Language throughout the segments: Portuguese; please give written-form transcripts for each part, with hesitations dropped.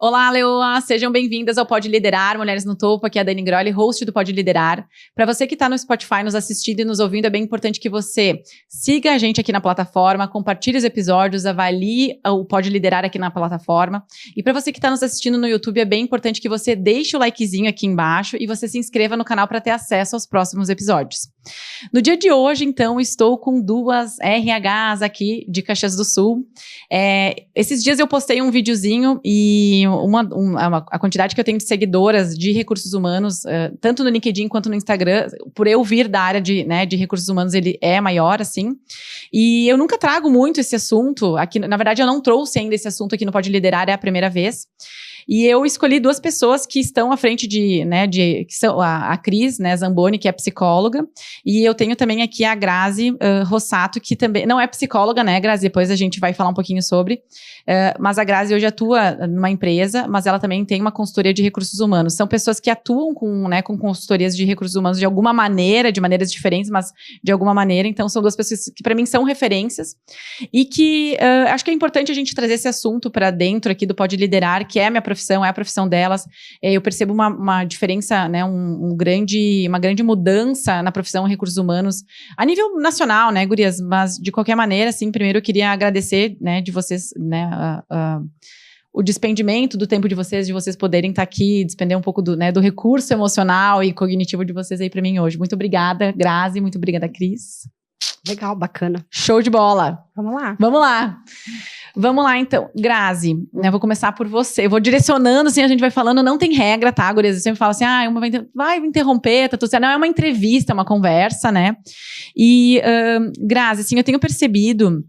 Olá, Leoa! Sejam bem-vindas ao Pode Liderar, Mulheres no Topo. Aqui é a Dani Grolli, host do Pode Liderar. Para você que está no Spotify nos assistindo e nos ouvindo, é bem importante que você siga a gente aqui na plataforma, compartilhe os episódios, avalie o Pode Liderar aqui na plataforma. E para você que está nos assistindo no YouTube, é bem importante que você deixe o likezinho aqui embaixo e você se inscreva no canal para ter acesso aos próximos episódios. No dia de hoje, então, estou com duas RHs aqui de Caxias do Sul. Esses dias eu postei um videozinho e a quantidade que eu tenho de seguidoras de recursos humanos, tanto no LinkedIn quanto no Instagram, por eu vir da área de recursos humanos, ele é maior, assim. E eu nunca trago muito esse assunto aqui. Na verdade, eu não trouxe ainda esse assunto aqui no Pode Liderar, é a primeira vez. E eu escolhi duas pessoas que estão à frente que são a Cris, né, Zamboni, que é psicóloga, e eu tenho também aqui a Grazi Rossato, que também não é psicóloga, né, Grazi? Depois a gente vai falar um pouquinho sobre, mas a Grazi hoje atua numa empresa, mas ela também tem uma consultoria de recursos humanos. São pessoas que atuam com consultorias de recursos humanos de alguma maneira, de maneiras diferentes, mas de alguma maneira. Então, são duas pessoas que para mim são referências e que acho que é importante a gente trazer esse assunto para dentro aqui do Pode Liderar, que é a minha profissão, é a profissão delas. Eu percebo uma diferença, né, uma grande mudança na profissão recursos humanos a nível nacional, né, gurias? Mas de qualquer maneira, assim, primeiro eu queria agradecer, né, de vocês, né, o despendimento do tempo de vocês poderem estar aqui, despender um pouco do recurso emocional e cognitivo de vocês aí para mim hoje. Muito obrigada, Grazi, muito obrigada, Cris. Legal, bacana. Show de bola. Vamos lá. Vamos lá, então. Grazi, né, vou começar por você. Eu vou direcionando, assim, a gente vai falando, não tem regra, tá, gurias? Eu sempre falo assim, uma vai interromper, tá tudo certo. Não, é uma entrevista, é uma conversa, né? E, Grazi, assim, eu tenho percebido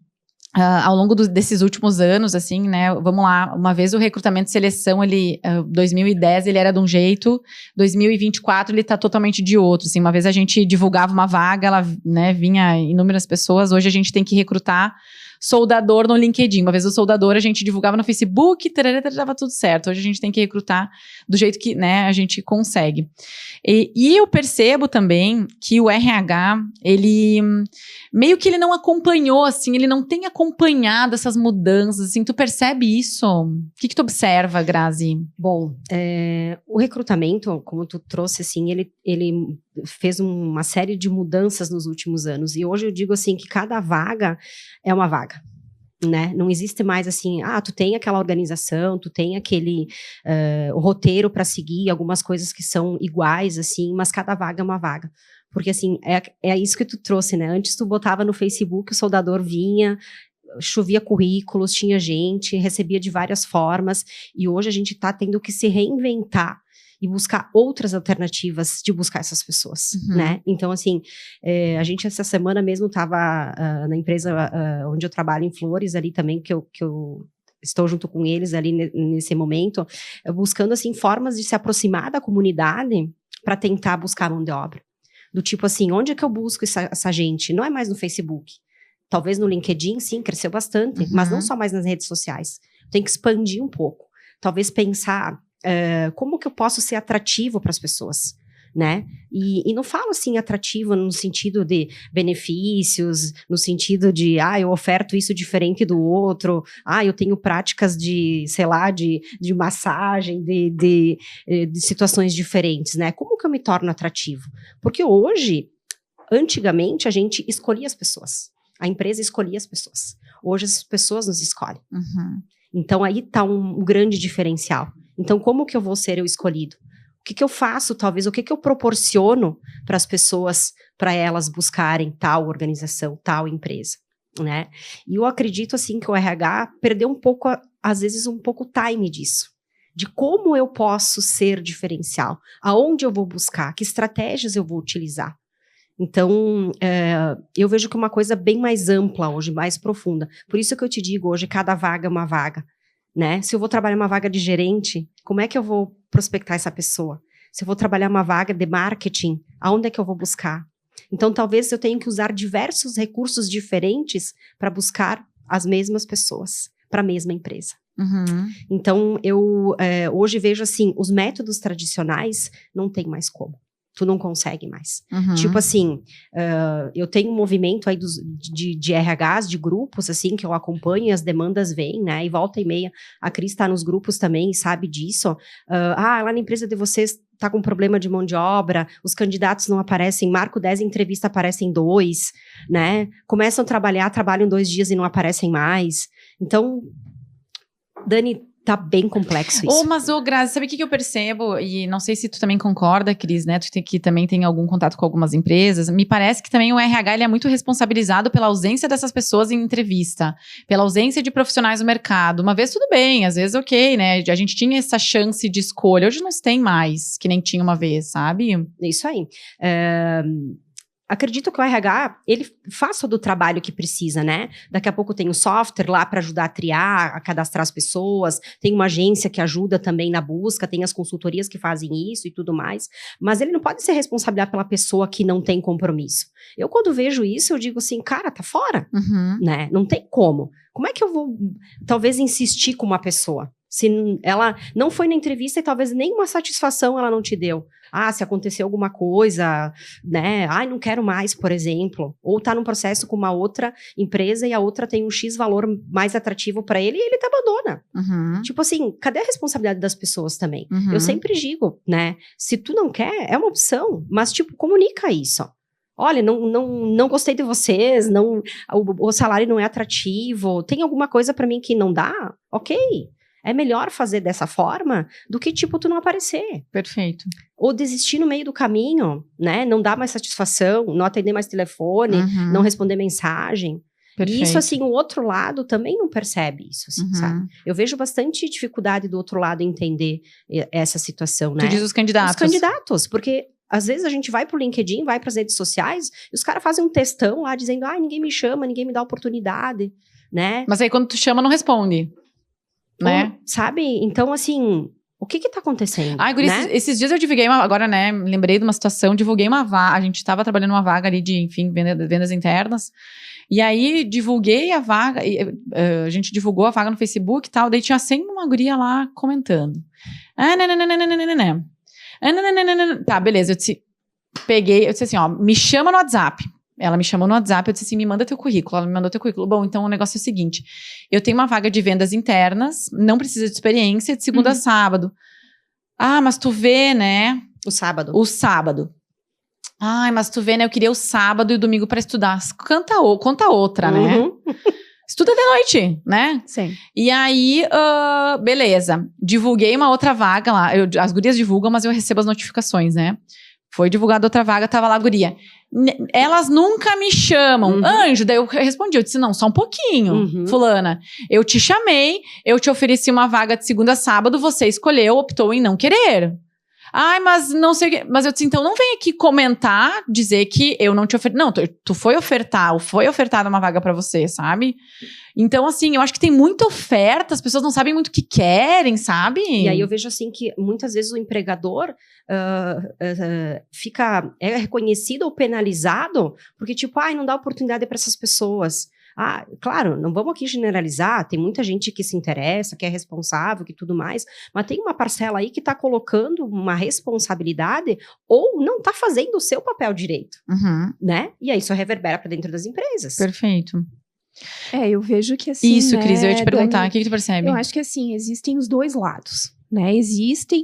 ao longo desses últimos anos, assim, né, vamos lá, uma vez o recrutamento e seleção, 2010 ele era de um jeito, 2024 ele tá totalmente de outro, assim, uma vez a gente divulgava uma vaga, ela, né, vinha inúmeras pessoas, hoje a gente tem que recrutar soldador no LinkedIn, uma vez o soldador a gente divulgava no Facebook, dava tudo certo, hoje a gente tem que recrutar do jeito que, né, a gente consegue. E eu percebo também que o RH, ele meio que ele não acompanhou, assim, ele não tem acompanhado essas mudanças, assim, tu percebe isso? O que tu observa, Grazi? Bom, o recrutamento, como tu trouxe, assim, ele fez uma série de mudanças nos últimos anos, e hoje eu digo, assim, que cada vaga é uma vaga, né? Não existe mais, assim, tu tem aquela organização, tu tem aquele o roteiro para seguir, algumas coisas que são iguais, assim, mas cada vaga é uma vaga. Porque, assim, é isso que tu trouxe, né? Antes tu botava no Facebook, o soldador vinha, chovia currículos, tinha gente, recebia de várias formas, e hoje a gente tá tendo que se reinventar e buscar outras alternativas de buscar essas pessoas, né? Então, assim, a gente essa semana mesmo estava na empresa onde eu trabalho em Flores, ali também, que eu estou junto com eles ali nesse momento, buscando, assim, formas de se aproximar da comunidade para tentar buscar mão de obra. Do tipo assim, onde é que eu busco essa gente? Não é mais no Facebook. Talvez no LinkedIn, sim, cresceu bastante, mas não só mais nas redes sociais. Tem que expandir um pouco. Talvez pensar como que eu posso ser atrativo para as pessoas, né? E não falo assim atrativo no sentido de benefícios, no sentido de, eu oferto isso diferente do outro, eu tenho práticas de, sei lá, de massagem, de situações diferentes, né? Como que eu me torno atrativo? Porque hoje, antigamente, a gente escolhia as pessoas. A empresa escolhia as pessoas. Hoje as pessoas nos escolhem. Então aí está um grande diferencial. Então como que eu vou ser o escolhido? O que eu faço, talvez, o que eu proporciono para as pessoas, para elas buscarem tal organização, tal empresa, né? E eu acredito, assim, que o RH perdeu um pouco, às vezes, um pouco o time disso. De como eu posso ser diferencial, aonde eu vou buscar, que estratégias eu vou utilizar. Então, eu vejo que é uma coisa bem mais ampla hoje, mais profunda. Por isso que eu te digo, hoje cada vaga é uma vaga, né? Se eu vou trabalhar uma vaga de gerente, como é que eu vou prospectar essa pessoa? Se eu vou trabalhar uma vaga de marketing, aonde é que eu vou buscar? Então, talvez eu tenha que usar diversos recursos diferentes para buscar as mesmas pessoas, para a mesma empresa. Então, eu hoje vejo assim, os métodos tradicionais não tem mais como. tu não consegue mais. Tipo assim, eu tenho um movimento aí de RHs, de grupos, assim, que eu acompanho e as demandas vêm, né? E volta e meia, a Cris tá nos grupos também, sabe disso. Lá na empresa de vocês tá com problema de mão de obra, os candidatos não aparecem, marco 10 entrevista, aparecem 2, né? Começam a trabalhar, trabalham 2 dias e não aparecem mais. Então, Dani, tá bem complexo isso. Mas, Grazi, sabe o que eu percebo? E não sei se tu também concorda, Cris, né? Tu que também tem algum contato com algumas empresas. Me parece que também o RH ele é muito responsabilizado pela ausência dessas pessoas em entrevista. Pela ausência de profissionais no mercado. Uma vez tudo bem, às vezes ok, né? A gente tinha essa chance de escolha. Hoje não se tem mais, que nem tinha uma vez, sabe? Isso aí. Acredito que o RH, ele faz todo o trabalho que precisa, né? Daqui a pouco tem um software lá para ajudar a triar, a cadastrar as pessoas, tem uma agência que ajuda também na busca, tem as consultorias que fazem isso e tudo mais, mas ele não pode ser responsabilizado pela pessoa que não tem compromisso. Eu, quando vejo isso, eu digo assim, cara, tá fora, né? Não tem como. Como é que eu vou, talvez, insistir com uma pessoa? Se ela não foi na entrevista e talvez nenhuma satisfação ela não te deu. Se aconteceu alguma coisa, né? Não quero mais, por exemplo. Ou tá num processo com uma outra empresa e a outra tem um X valor mais atrativo para ele e ele te abandona. Tipo assim, cadê a responsabilidade das pessoas também? Eu sempre digo, né? Se tu não quer, é uma opção, mas tipo, comunica isso. Olha, não gostei de vocês, o salário não é atrativo, tem alguma coisa para mim que não dá? Ok. É melhor fazer dessa forma do que, tipo, tu não aparecer. Perfeito. Ou desistir no meio do caminho, né? Não dar mais satisfação, não atender mais telefone, não responder mensagem. Perfeito. E isso, assim, o outro lado também não percebe isso, assim, sabe? Eu vejo bastante dificuldade do outro lado em entender essa situação, né? Tu diz os candidatos. Os candidatos, porque às vezes a gente vai pro LinkedIn, vai pras redes sociais, e os caras fazem um textão lá dizendo, ninguém me chama, ninguém me dá oportunidade, né? Mas aí quando tu chama, não responde. Né? Sabe? Então, assim, o que tá acontecendo? Guri, né? esses dias eu divulguei agora, né, lembrei de uma situação, divulguei uma vaga, a gente tava trabalhando uma vaga ali de, enfim, vendas internas, e aí divulguei a vaga, a gente divulgou a vaga no Facebook e tal, daí tinha sempre uma guria lá comentando. Tá, beleza, eu disse assim, me chama no WhatsApp. Ela me chamou no WhatsApp, eu disse assim, me manda teu currículo. Ela me mandou teu currículo. Bom, então o negócio é o seguinte, eu tenho uma vaga de vendas internas, não precisa de experiência, de segunda a sábado. Mas tu vê, né? O sábado. Mas tu vê, né? Eu queria o sábado e o domingo pra estudar. Conta outra, né? Estuda de noite, né? Sim. E aí, beleza. Divulguei uma outra vaga lá. As gurias divulgam, mas eu recebo as notificações, né? Foi divulgada outra vaga, tava lá a guria. Elas nunca me chamam. Anjo, daí eu respondi, eu disse, não, só um pouquinho, fulana. Eu te chamei, eu te ofereci uma vaga de segunda a sábado, você escolheu, optou em não querer. Mas não sei o que. Mas eu disse, então não vem aqui comentar, dizer que eu não te ofereci. Não, tu foi ofertada uma vaga pra você, sabe? Então, assim, eu acho que tem muita oferta, as pessoas não sabem muito o que querem, sabe? E aí eu vejo, assim, que muitas vezes o empregador é reconhecido ou penalizado, porque tipo, não dá oportunidade para essas pessoas. Claro, não vamos aqui generalizar, tem muita gente que se interessa, que é responsável, que tudo mais, mas tem uma parcela aí que está colocando uma responsabilidade ou não está fazendo o seu papel direito, né? E aí isso reverbera para dentro das empresas. Perfeito. Eu vejo que assim, isso, Cris, eu ia te perguntar, o que tu percebe? Eu acho que assim, existem os dois lados, né? Existe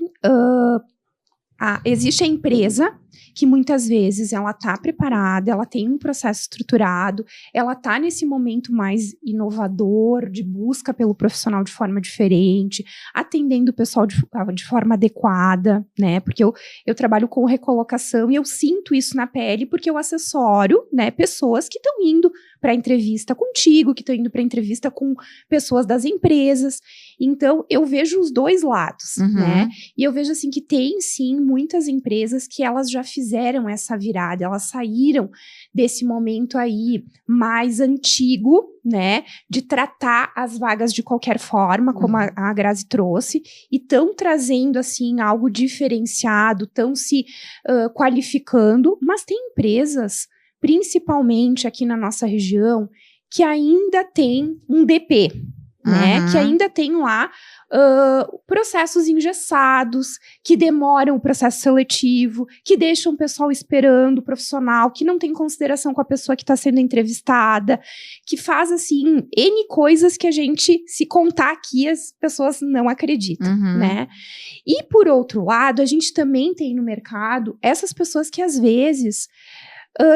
a empresa que muitas vezes ela está preparada, ela tem um processo estruturado, ela está nesse momento mais inovador, de busca pelo profissional de forma diferente, atendendo o pessoal de forma adequada, né? Porque eu trabalho com recolocação e eu sinto isso na pele porque eu assessoro, né, pessoas que estão indo para entrevista contigo, que estão indo para entrevista com pessoas das empresas. Então, eu vejo os dois lados, né? E eu vejo, assim, que tem, sim, muitas empresas que elas já fizeram essa virada, elas saíram desse momento aí mais antigo, né? De tratar as vagas de qualquer forma, como a Grazi trouxe, e estão trazendo, assim, algo diferenciado, estão se qualificando, mas tem empresas, principalmente aqui na nossa região, que ainda tem um DP, né? Que ainda tem lá processos engessados, que demoram o processo seletivo, que deixam o pessoal esperando o profissional, que não tem consideração com a pessoa que está sendo entrevistada, que faz, assim, N coisas que a gente, se contar aqui, as pessoas não acreditam, né? E, por outro lado, a gente também tem no mercado essas pessoas que, às vezes,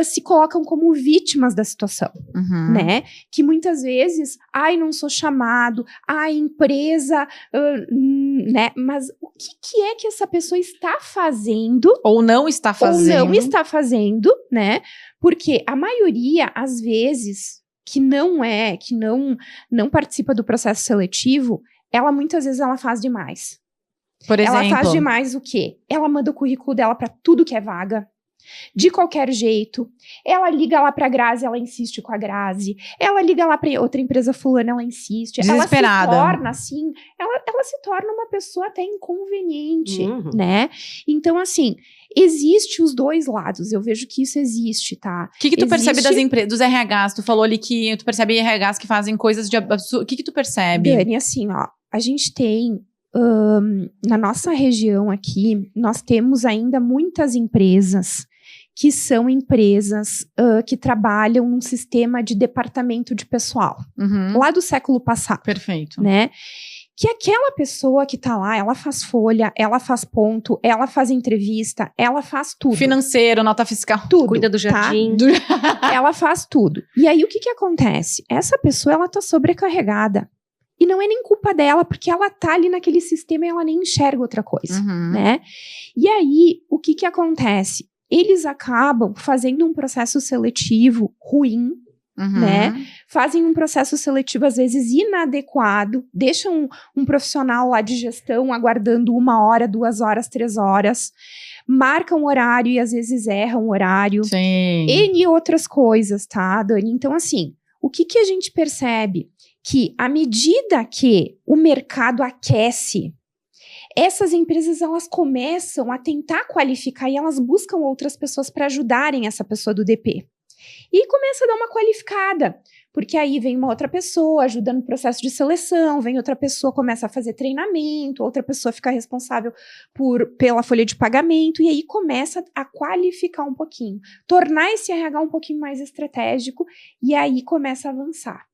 se colocam como vítimas da situação, né? Que muitas vezes, não sou chamado, empresa, né? Mas o que é que essa pessoa está fazendo? Ou não está fazendo. Né? Porque a maioria, às vezes, que não participa do processo seletivo, muitas vezes ela faz demais. Por exemplo? Ela faz demais o quê? Ela manda o currículo dela para tudo que é vaga. De qualquer jeito, ela liga lá pra Grazi, ela insiste com a Grazi, ela liga lá pra outra empresa fulana, ela insiste, desesperada. Ela se torna assim, ela se torna uma pessoa até inconveniente, né? Então, assim, existe os dois lados, eu vejo que isso existe, tá? O que tu percebe das empresas, dos RHs? Tu falou ali que tu percebe RHs que fazem coisas de absurdo. O que tu percebe? Dani, assim, ó, a gente tem na nossa região aqui, nós temos ainda muitas empresas que são empresas que trabalham num sistema de departamento de pessoal, lá do século passado. Perfeito. Né? Que aquela pessoa que tá lá, ela faz folha, ela faz ponto, ela faz entrevista, ela faz tudo. Financeiro, nota fiscal. Tudo. Cuida do jardim. Tá? Ela faz tudo. E aí, o que acontece? Essa pessoa, ela tá sobrecarregada. E não é nem culpa dela, porque ela tá ali naquele sistema e ela nem enxerga outra coisa, né? E aí, o que acontece? Eles acabam fazendo um processo seletivo ruim, né? Fazem um processo seletivo, às vezes, inadequado, deixam um profissional lá de gestão aguardando 1 hora, 2 horas, 3 horas, marcam horário e às vezes erram o horário. Sim. E outras coisas, tá, Dani? Então, assim, o que a gente percebe? Que à medida que o mercado aquece, essas empresas elas começam a tentar qualificar e elas buscam outras pessoas para ajudarem essa pessoa do DP. E começa a dar uma qualificada, porque aí vem uma outra pessoa ajuda no processo de seleção, vem outra pessoa, começa a fazer treinamento, outra pessoa fica responsável pela folha de pagamento, e aí começa a qualificar um pouquinho, tornar esse RH um pouquinho mais estratégico, e aí começa a avançar.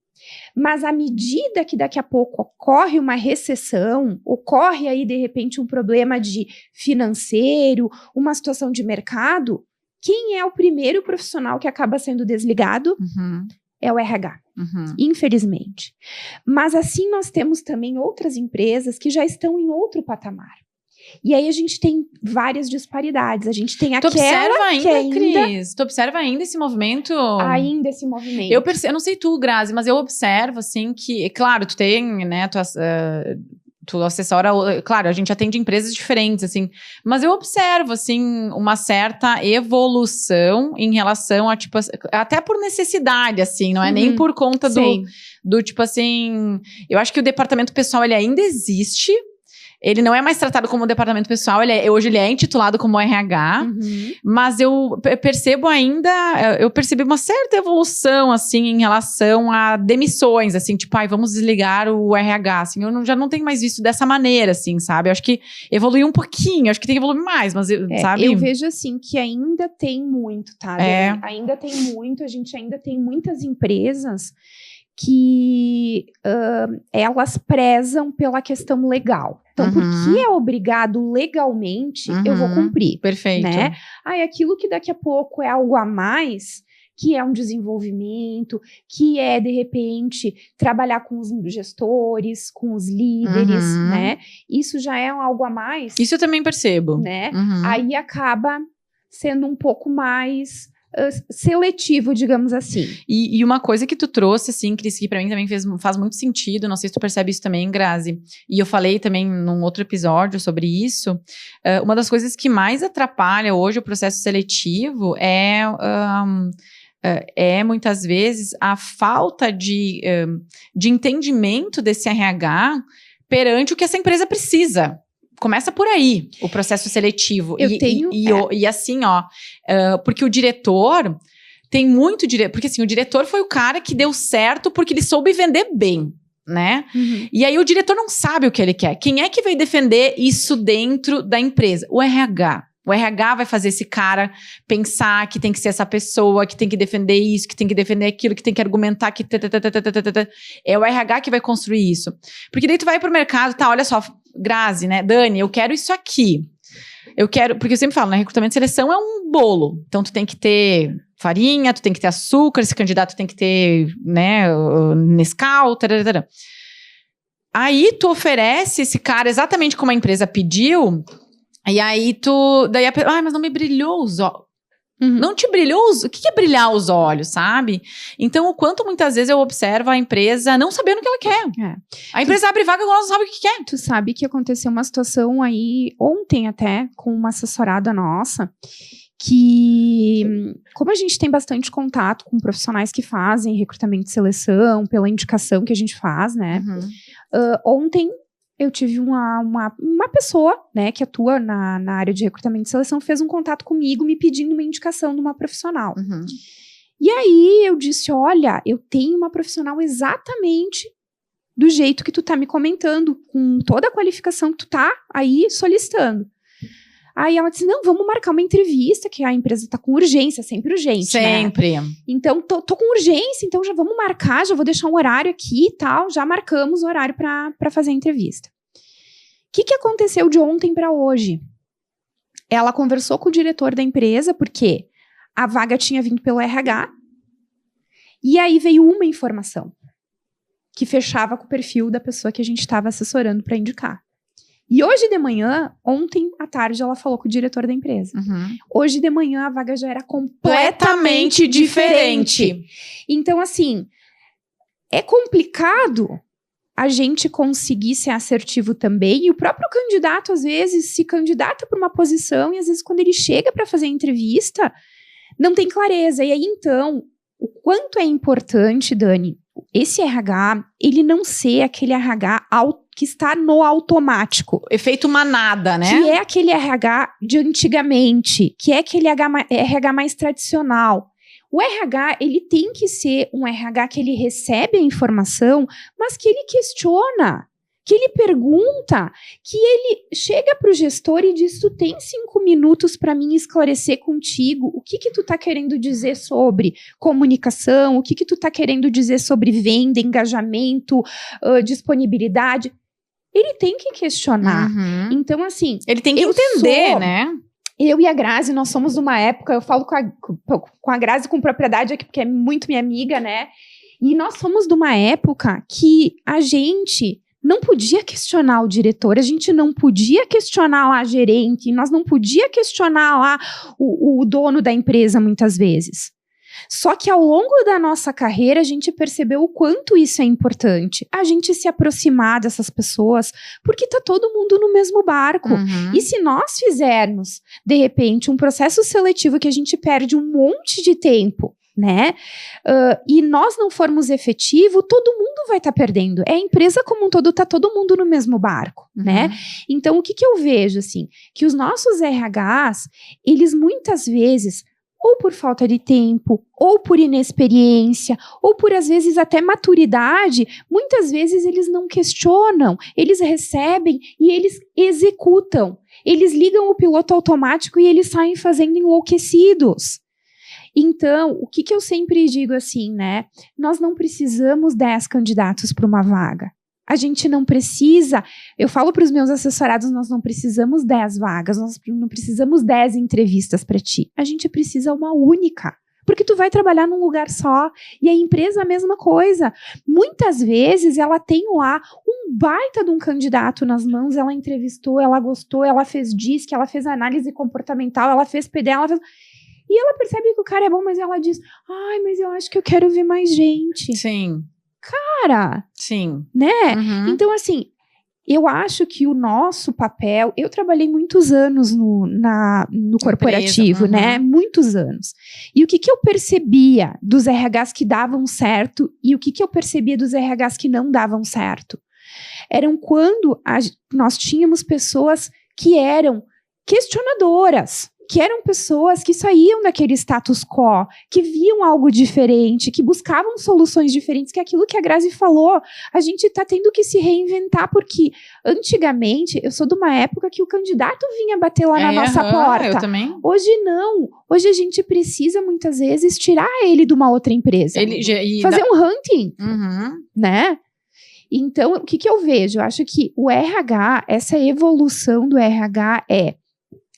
Mas à medida que daqui a pouco ocorre uma recessão, ocorre aí de repente um problema de financeiro, uma situação de mercado, quem é o primeiro profissional que acaba sendo desligado? É o RH, infelizmente. Mas assim nós temos também outras empresas que já estão em outro patamar. E aí a gente tem várias disparidades. A gente tem aquela Cris? Tu observa ainda esse movimento? Ainda esse movimento. Eu não sei tu, Grazi, mas eu observo, assim, que... Claro, tu tem, né, tu assessora... Claro, a gente atende empresas diferentes, assim. Mas eu observo, assim, uma certa evolução em relação a, tipo... Até por necessidade, assim, não é nem por conta do tipo, assim... Eu acho que o departamento pessoal, ele ainda existe... Ele não é mais tratado como departamento pessoal, hoje ele é intitulado como RH, mas eu percebo eu percebi uma certa evolução, assim, em relação a demissões, assim, tipo, vamos desligar o RH, assim, eu já não tenho mais visto dessa maneira, assim, sabe? Eu acho que evoluiu um pouquinho, acho que tem que evoluir mais, mas, sabe? Eu vejo, assim, que ainda tem muito, tá? Ainda tem muito, a gente ainda tem muitas empresas que elas prezam pela questão legal. Então, porque é obrigado legalmente, eu vou cumprir. Perfeito. Né? Aquilo que daqui a pouco é algo a mais, que é um desenvolvimento, que é, de repente, trabalhar com os gestores, com os líderes, né? Isso já é algo a mais. Isso eu também percebo. Né? Aí acaba sendo um pouco mais... seletivo, digamos assim. E uma coisa que tu trouxe, assim, Cris, que pra mim também faz muito sentido, não sei se tu percebe isso também, Grazi, e eu falei também num outro episódio sobre isso, uma das coisas que mais atrapalha hoje o processo seletivo é muitas vezes a falta de entendimento desse RH perante o que essa empresa precisa. Começa por aí, o processo seletivo. E assim, porque o diretor tem muito diretor. Porque assim, o diretor foi o cara que deu certo porque ele soube vender bem. né? E aí o diretor não sabe o que ele quer. Quem é que vai defender isso dentro da empresa? O RH. O RH vai fazer esse cara pensar que tem que ser essa pessoa, que tem que defender isso, que tem que defender aquilo, que tem que argumentar, que... É o RH que vai construir isso. Porque daí tu vai pro mercado, tá, olha só, Grazi, né, Dani, eu quero isso aqui. Eu quero, porque eu sempre falo, né, recrutamento e seleção é um bolo. Então tu tem que ter farinha, tu tem que ter açúcar, esse candidato tem que ter, né, Nescau, tararara. Aí tu oferece esse cara exatamente como a empresa pediu, e aí daí mas não me brilhou os olhos. Não te brilhou o que é brilhar os olhos, sabe? Então, o quanto muitas vezes eu observo a empresa não sabendo o que ela quer. A empresa abre vaga e ela não sabe o que quer. Tu sabe que aconteceu uma situação aí, ontem até, com uma assessorada nossa, que, como a gente tem bastante contato com profissionais que fazem recrutamento e seleção, pela indicação que a gente faz, né? Ontem eu tive uma pessoa, né, que atua na área de recrutamento e seleção, fez um contato comigo me pedindo uma indicação de uma profissional. E aí eu disse, olha, eu tenho uma profissional exatamente do jeito que tu tá me comentando, com toda a qualificação que tu tá aí solicitando. Aí ela disse, não, vamos marcar uma entrevista, que a empresa tá com urgência, sempre urgente, Sempre. né? Então, tô com urgência, então já vamos marcar, já vou deixar um horário aqui e tal, já marcamos o horário pra fazer a entrevista. O que aconteceu de ontem pra hoje? Ela conversou com o diretor da empresa, porque a vaga tinha vindo pelo RH, e aí veio uma informação, que fechava com o perfil da pessoa que a gente estava assessorando pra indicar. E hoje de manhã, ontem à tarde, ela falou com o diretor da empresa. Hoje de manhã, a vaga já era completamente diferente. Então, assim, é complicado a gente conseguir ser assertivo também. E o próprio candidato, às vezes, se candidata para uma posição e, às vezes, quando ele chega para fazer a entrevista, não tem clareza. E aí, então, o quanto é importante, Dani, esse RH, ele não ser aquele RH que está no automático. Efeito manada, né? Que é aquele RH de antigamente, que é aquele RH mais tradicional. O RH, ele tem que ser um RH que ele recebe a informação, mas que ele questiona, que ele pergunta, que ele chega para o gestor e diz, tu tem 5 minutos para mim esclarecer contigo o que tu tá querendo dizer sobre comunicação, o que tu tá querendo dizer sobre venda, engajamento, disponibilidade. Ele tem que questionar. Então, assim... Ele tem que entender, né? Eu e a Grazi, nós somos de uma época, eu falo com a Grazi com propriedade aqui, porque é muito minha amiga, né? E nós somos de uma época que a gente não podia questionar o diretor, a gente não podia questionar lá a gerente, nós não podia questionar lá o dono da empresa muitas vezes. Só que ao longo da nossa carreira, a gente percebeu o quanto isso é importante. A gente se aproximar dessas pessoas, porque tá todo mundo no mesmo barco. E se nós fizermos, de repente, um processo seletivo que a gente perde um monte de tempo, né? E nós não formos efetivo, todo mundo vai estar perdendo. É a empresa como um todo, tá todo mundo no mesmo barco, né? Então, o que eu vejo, assim? Que os nossos RHs, eles muitas vezes... ou por falta de tempo, ou por inexperiência, ou por, às vezes, até maturidade, muitas vezes eles não questionam, eles recebem e eles executam. Eles ligam o piloto automático e eles saem fazendo enlouquecidos. Então, o que eu sempre digo assim, né? Nós não precisamos 10 candidatos para uma vaga. A gente não precisa, eu falo para os meus assessorados, nós não precisamos 10 vagas, nós não precisamos 10 entrevistas para ti. A gente precisa uma única, porque tu vai trabalhar num lugar só, e a empresa a mesma coisa. Muitas vezes ela tem lá um baita de um candidato nas mãos, ela entrevistou, ela gostou, ela fez DISC, ela fez análise comportamental, ela fez PD, e ela percebe que o cara é bom, mas ela diz, ai, mas eu acho que eu quero ver mais gente. Sim. Cara, sim, né? Então, assim, eu acho que o nosso papel... Eu trabalhei muitos anos no corporativo, né? Muitos anos. E o que eu percebia dos RHs que davam certo e o que eu percebia dos RHs que não davam certo? Eram quando nós tínhamos pessoas que eram questionadoras. que eram pessoas que saíam daquele status quo, que viam algo diferente, que buscavam soluções diferentes, que é aquilo que a Grazi falou, a gente está tendo que se reinventar, porque antigamente, eu sou de uma época que o candidato vinha bater lá na nossa porta. Eu também. Hoje não. Hoje a gente precisa, muitas vezes, tirar ele de uma outra empresa. Fazer um hunting, né? Então, o que eu vejo? Eu acho que o RH, essa evolução do RH é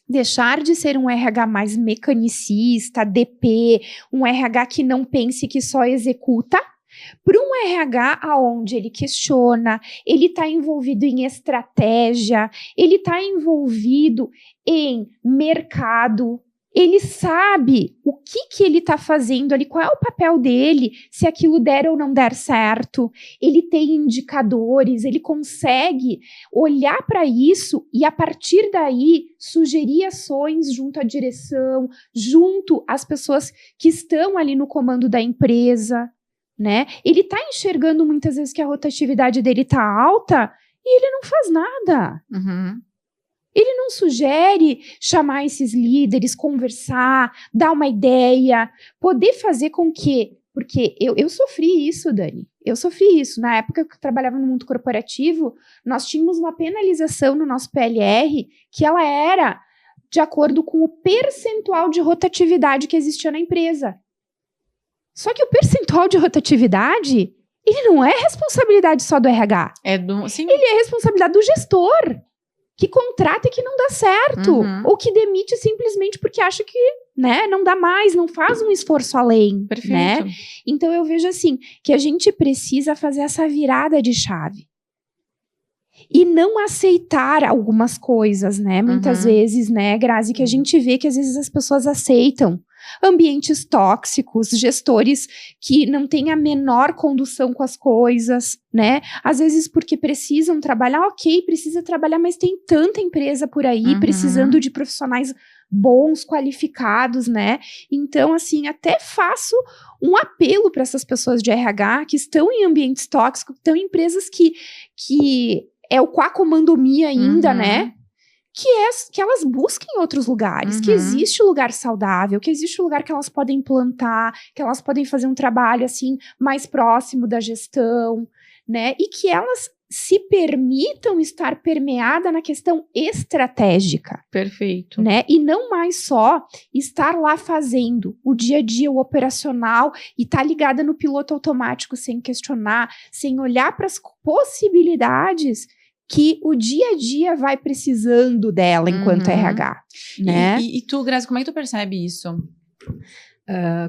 deixar de ser um RH mais mecanicista, DP, um RH que não pense que só executa, para um RH onde ele questiona, ele está envolvido em estratégia, ele está envolvido em mercado, ele sabe o que ele está fazendo ali, qual é o papel dele, se aquilo der ou não der certo. Ele tem indicadores, ele consegue olhar para isso e, a partir daí, sugerir ações junto à direção, junto às pessoas que estão ali no comando da empresa, né? Ele está enxergando muitas vezes que a rotatividade dele está alta e ele não faz nada. Ele não sugere chamar esses líderes, conversar, dar uma ideia, poder fazer com que... Porque eu sofri isso, Dani. Eu sofri isso. Na época que eu trabalhava no mundo corporativo, nós tínhamos uma penalização no nosso PLR que ela era de acordo com o percentual de rotatividade que existia na empresa. Só que o percentual de rotatividade, ele não é responsabilidade só do RH. Sim. Ele é responsabilidade do gestor, que contrata e que não dá certo, ou que demite simplesmente porque acha que, né, não dá mais, não faz um esforço além. Perfeito. Né? Então eu vejo assim, que a gente precisa fazer essa virada de chave. E não aceitar algumas coisas, né? Muitas vezes, né, Grazi, que a gente vê que às vezes as pessoas aceitam ambientes tóxicos, gestores que não têm a menor condução com as coisas, né? Às vezes porque precisam trabalhar, ok, precisa trabalhar, mas tem tanta empresa por aí precisando de profissionais bons, qualificados, né? Então, assim, até faço um apelo para essas pessoas de RH que estão em ambientes tóxicos, que estão em empresas que é o quacomandomia ainda, né? Que elas busquem outros lugares, que existe lugar saudável, que existe lugar que elas podem plantar, que elas podem fazer um trabalho, assim, mais próximo da gestão, né? E que elas se permitam estar permeada na questão estratégica. Perfeito. Né? E não mais só estar lá fazendo o dia a dia, o operacional, e estar ligada no piloto automático sem questionar, sem olhar para as possibilidades que o dia a dia vai precisando dela enquanto RH, né? E tu, Grazi, como é que tu percebe isso?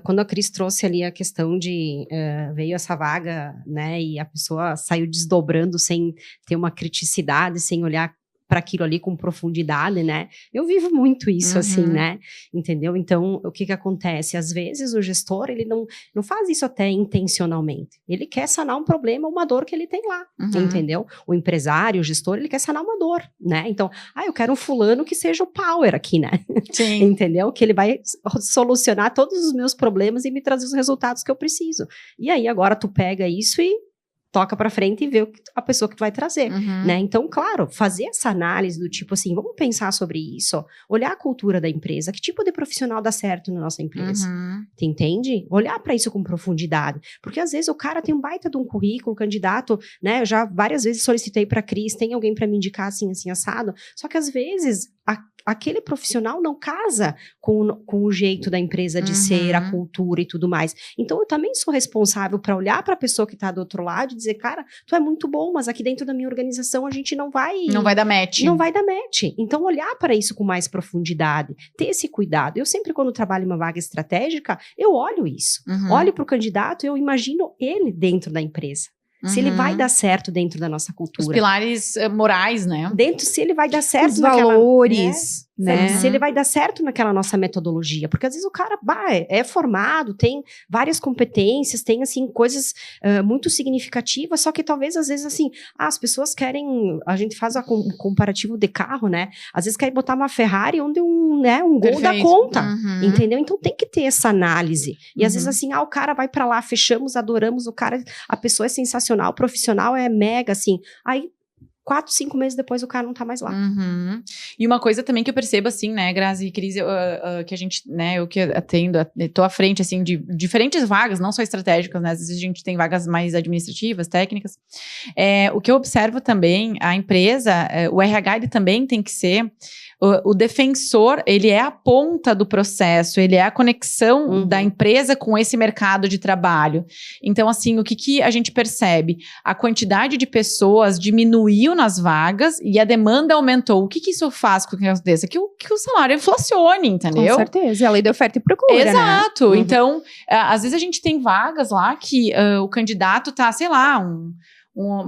Quando a Cris trouxe ali a questão de veio essa vaga, né, e a pessoa saiu desdobrando sem ter uma criticidade, sem olhar para aquilo ali com profundidade, né? Eu vivo muito isso, assim, né? Entendeu? Então, o que acontece? Às vezes, o gestor, ele não faz isso até intencionalmente. Ele quer sanar um problema, uma dor que ele tem lá, entendeu? O empresário, o gestor, ele quer sanar uma dor, né? Então, eu quero um fulano que seja o power aqui, né? Sim. Entendeu? Que ele vai solucionar todos os meus problemas e me trazer os resultados que eu preciso. E aí, agora, tu pega isso e toca pra frente e vê a pessoa que tu vai trazer, né? Então, claro, fazer essa análise do tipo assim, vamos pensar sobre isso, olhar a cultura da empresa, que tipo de profissional dá certo na nossa empresa, tu entende? Olhar pra isso com profundidade, porque às vezes o cara tem um baita de um currículo, candidato, né? Eu já várias vezes solicitei pra Cris, tem alguém pra me indicar assim, assim, assado, só que às vezes aquele profissional não casa com o jeito da empresa de ser, a cultura e tudo mais. Então, eu também sou responsável para olhar para a pessoa que está do outro lado e dizer, cara, tu é muito bom, mas aqui dentro da minha organização a gente não vai... Não vai dar match. Não vai dar match. Então, olhar para isso com mais profundidade, ter esse cuidado. Eu sempre, quando trabalho em uma vaga estratégica, eu olho isso. Olho para o candidato e eu imagino ele dentro da empresa. Se ele vai dar certo dentro da nossa cultura. Os pilares morais, né? Se ele vai dar certo os valores, né? Se ele vai dar certo naquela nossa metodologia. Porque às vezes o cara é formado, tem várias competências, tem, assim, coisas muito significativas, só que talvez, às vezes, assim, as pessoas querem... A gente faz um comparativo de carro, né? Às vezes querem botar uma Ferrari onde um Gol dá conta, entendeu? Então tem que ter essa análise. E às vezes, assim, o cara vai pra lá, fechamos, adoramos o cara, a pessoa é sensacional, o profissional é mega, assim. Aí 4, 5 meses depois o cara não tá mais lá. Uhum. E uma coisa também que eu percebo, assim, né, Grazi e Cris, que a gente, né, eu que atendo, tô à frente, assim, de diferentes vagas, não só estratégicas, né, às vezes a gente tem vagas mais administrativas, técnicas. O que eu observo também, a empresa, o RH, ele também tem que ser o defensor, ele é a ponta do processo, ele é a conexão da empresa com esse mercado de trabalho. Então, assim, o que a gente percebe? A quantidade de pessoas diminuiu nas vagas e a demanda aumentou. O que isso faz com que aconteça? Que o salário inflacione, entendeu? Com certeza, é a lei da oferta e procura, Exato. né? Então, às vezes a gente tem vagas lá que o candidato tá, sei lá,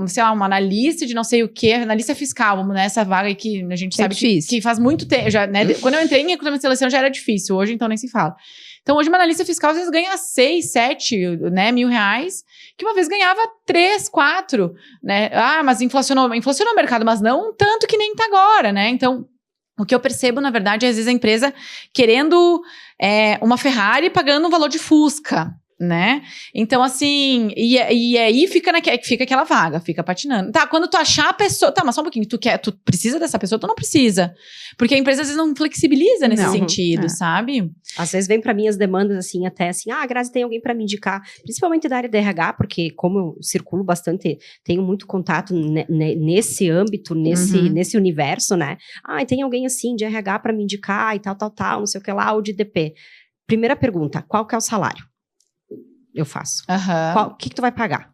sei lá, uma analista de não sei o que, analista fiscal, vamos nessa vaga aí que a gente sabe que faz muito tempo, já, né, quando eu entrei em recrutamento de seleção já era difícil, hoje então nem se fala. Então hoje uma analista fiscal às vezes ganha 6, 7, né, R$1.000, que uma vez ganhava 3, 4, né, mas inflacionou o mercado, mas não tanto que nem tá agora, né, então o que eu percebo, na verdade, é às vezes a empresa querendo uma Ferrari pagando um valor de Fusca, né? Então, assim, e aí fica aquela vaga, fica patinando. Tá, quando tu achar a pessoa, tá, mas só um pouquinho, tu precisa dessa pessoa, tu não precisa. Porque a empresa às vezes não flexibiliza nesse sentido, sabe? Às vezes vem pra mim as demandas assim, até assim, Grazi, tem alguém pra me indicar, principalmente da área de RH, porque como eu circulo bastante, tenho muito contato nesse âmbito, nesse universo, né? Tem alguém assim de RH pra me indicar e tal, não sei o que lá, ou de DP. Primeira pergunta, qual que é o salário? Eu faço. O que tu vai pagar?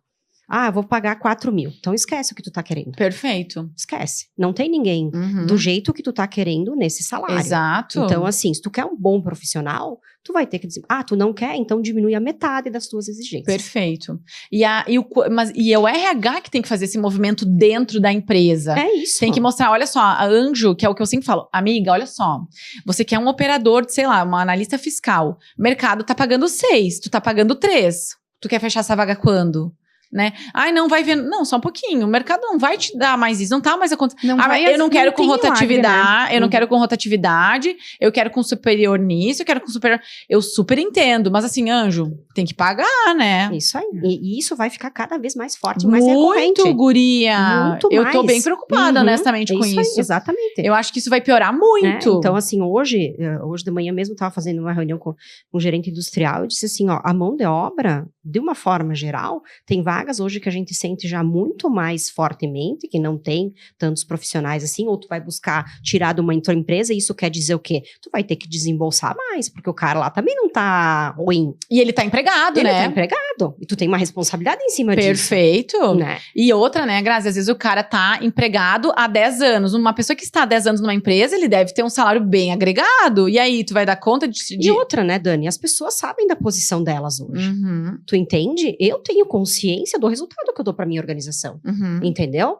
Eu vou pagar 4.000. Então esquece o que tu tá querendo. Perfeito. Esquece. Não tem ninguém do jeito que tu tá querendo nesse salário. Exato. Então, assim, se tu quer um bom profissional, tu vai ter que dizer, tu não quer? Então diminui a metade das tuas exigências. Perfeito. E é o RH que tem que fazer esse movimento dentro da empresa. É isso. Tem que mostrar, olha só, a Anjo, que é o que eu sempre falo, amiga, olha só, você quer um operador de, sei lá, uma analista fiscal, o mercado tá pagando 6, tu tá pagando 3. Tu quer fechar essa vaga quando? Né? Não vai ver. Não, só um pouquinho. O mercado não vai te dar mais isso. Não tá mais acontecendo. Eu não quero com rotatividade. Né? Eu não quero com rotatividade. Eu quero com superior nisso. Eu quero com superior. Eu super entendo. Mas assim, Anjo, tem que pagar, né? Isso aí. E isso vai ficar cada vez mais forte, mais recorrente. Muito, guria. Muito eu mais. tô bem preocupada, honestamente, com isso. Aí, exatamente. Eu acho que isso vai piorar muito. Então, assim, hoje de manhã mesmo, eu tava fazendo uma reunião com um gerente industrial. Eu disse assim, a mão de obra, de uma forma geral, tem vagas hoje que a gente sente já muito mais fortemente, que não tem tantos profissionais assim, ou tu vai buscar tirar de uma empresa, e isso quer dizer o quê? Tu vai ter que desembolsar mais, porque o cara lá também não tá ruim. E ele tá empregado, né? Ele tá empregado. E tu tem uma responsabilidade em cima disso. Perfeito. Né? E outra, né, Grazi, às vezes o cara tá empregado há 10 anos. Uma pessoa que está há 10 anos numa empresa, ele deve ter um salário bem agregado. E aí, tu vai dar conta de... E outra, né, Dani? As pessoas sabem da posição delas hoje. Tu entende? Eu tenho consciência do resultado que eu dou pra minha organização. Entendeu?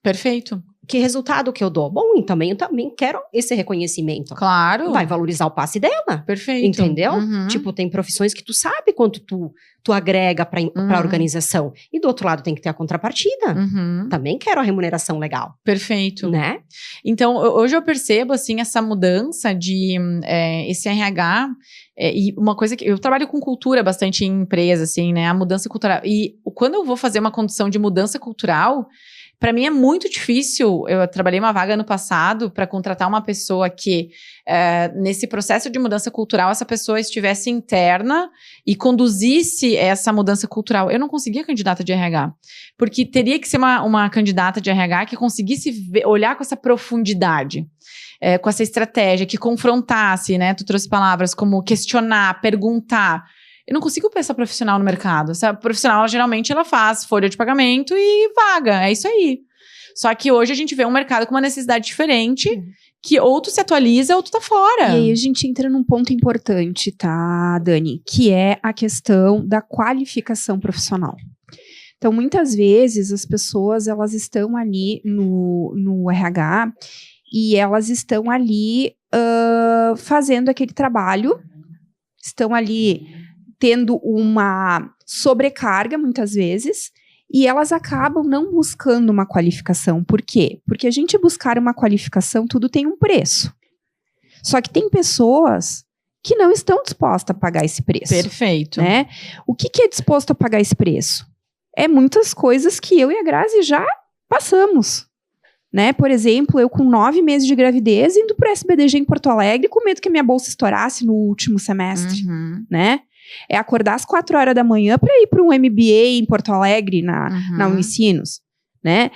Perfeito. Que resultado que eu dou? Bom, eu também quero esse reconhecimento. Claro. Vai valorizar o passe dela. Perfeito. Entendeu? Tipo, tem profissões que tu sabe quanto tu agrega pra organização. E do outro lado tem que ter a contrapartida. Também quero a remuneração legal. Perfeito. Né? Então, hoje eu percebo, assim, essa mudança de esse RH... e uma coisa que... Eu trabalho com cultura bastante em empresa, assim, né? A mudança cultural. E quando eu vou fazer uma condição de mudança cultural... Para mim é muito difícil. Eu trabalhei uma vaga ano passado para contratar uma pessoa que, nesse processo de mudança cultural, essa pessoa estivesse interna e conduzisse essa mudança cultural. Eu não conseguia candidata de RH, porque teria que ser uma candidata de RH que conseguisse olhar com essa profundidade. Com essa estratégia, que confrontasse, né? Tu trouxe palavras como questionar, perguntar. Eu não consigo pensar profissional no mercado. Essa profissional, geralmente, ela faz folha de pagamento e vaga. É isso aí. Só que hoje a gente vê um mercado com uma necessidade diferente, que ou tu se atualiza ou tu tá fora. E aí a gente entra num ponto importante, tá, Dani? Que é a questão da qualificação profissional. Então, muitas vezes, as pessoas, elas estão ali no RH e elas estão ali fazendo aquele trabalho, estão ali... tendo uma sobrecarga, muitas vezes, e elas acabam não buscando uma qualificação. Por quê? Porque a gente buscar uma qualificação, tudo tem um preço. Só que tem pessoas que não estão dispostas a pagar esse preço. Perfeito. Né? O que é disposto a pagar esse preço? É muitas coisas que eu e a Grazi já passamos. né? Por exemplo, eu com 9 meses de gravidez, indo pro SBDG em Porto Alegre, com medo que a minha bolsa estourasse no último semestre, né? É acordar às 4 horas da manhã para ir para um MBA em Porto Alegre, na Unicinos, né?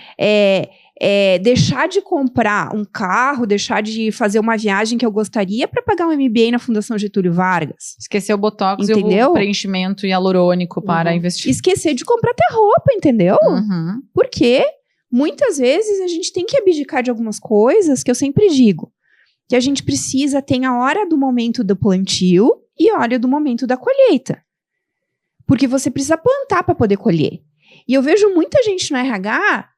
Deixar de comprar um carro, deixar de fazer uma viagem que eu gostaria para pagar um MBA na Fundação Getúlio Vargas. Esquecer o Botox entendeu? E o preenchimento hialurônico para investir. Esquecer de comprar até roupa, entendeu? Porque muitas vezes a gente tem que abdicar de algumas coisas que eu sempre digo. Que a gente precisa ter a hora do momento do plantio e a hora do momento da colheita. Porque você precisa plantar para poder colher. E eu vejo muita gente no RH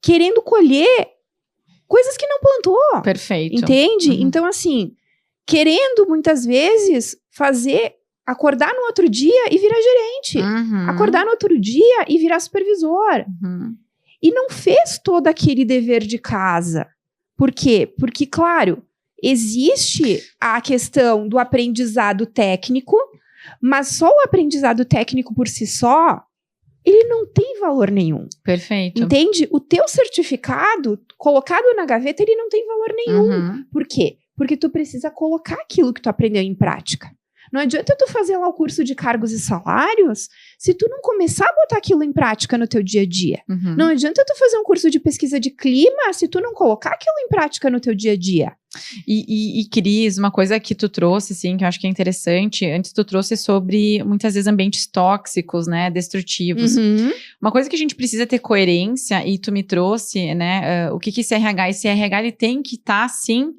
querendo colher coisas que não plantou. Perfeito. Entende? Então, assim, querendo muitas vezes acordar no outro dia e virar gerente. Acordar no outro dia e virar supervisor. E não fez todo aquele dever de casa. Por quê? Porque, claro, existe a questão do aprendizado técnico, mas só o aprendizado técnico por si só, ele não tem valor nenhum. Perfeito. Entende? O teu certificado, colocado na gaveta, ele não tem valor nenhum. Por quê? Porque tu precisa colocar aquilo que tu aprendeu em prática. Não adianta tu fazer lá o curso de cargos e salários se tu não começar a botar aquilo em prática no teu dia a dia. Não adianta tu fazer um curso de pesquisa de clima se tu não colocar aquilo em prática no teu dia a dia. E Cris, uma coisa que tu trouxe, assim, que eu acho que é interessante, antes tu trouxe sobre, muitas vezes, ambientes tóxicos, né, destrutivos. Uma coisa que a gente precisa ter coerência, e tu me trouxe, né, o que é esse RH? Esse RH, ele tem que estar, sim,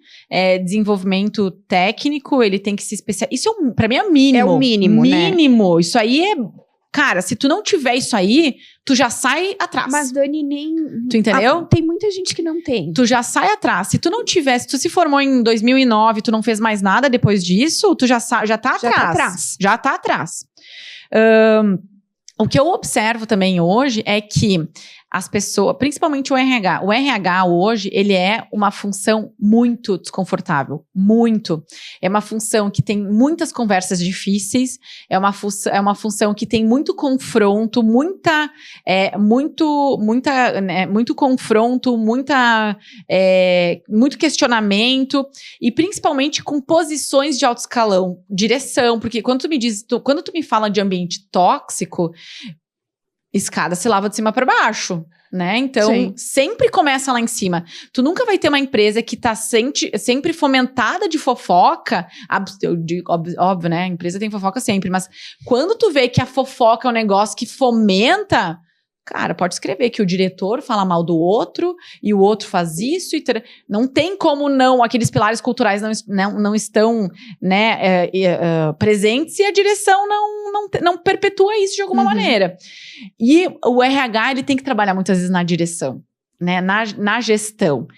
desenvolvimento técnico, ele tem que se especializar. Isso, pra mim, é o mínimo. É o mínimo, né? Mínimo. Isso aí é... Cara, se tu não tiver isso aí, tu já sai atrás. Mas, Dani, nem... Tu entendeu? Tem muita gente que não tem. Tu já sai atrás. Se tu não tivesse, tu se formou em 2009, tu não fez mais nada depois disso, tu já tá atrás. Já tá atrás. O que eu observo também hoje é que as pessoas, principalmente o RH hoje, ele é uma função muito desconfortável, muito. É uma função que tem muitas conversas difíceis, é uma função que tem muito confronto, muito confronto, muito questionamento, e principalmente com posições de alto escalão, direção, porque quando tu me fala de ambiente tóxico, escada se lava de cima para baixo, né? Então, sempre começa lá em cima. Tu nunca vai ter uma empresa que tá sempre fomentada de fofoca. Óbvio, né? A empresa tem fofoca sempre, mas quando tu vê que a fofoca é um negócio que fomenta, cara, pode escrever que o diretor fala mal do outro e o outro faz isso. Não tem como não, aqueles pilares culturais não estão, né, presentes, e a direção não perpetua isso de alguma maneira. E o RH, ele tem que trabalhar muitas vezes na direção, né, na gestão.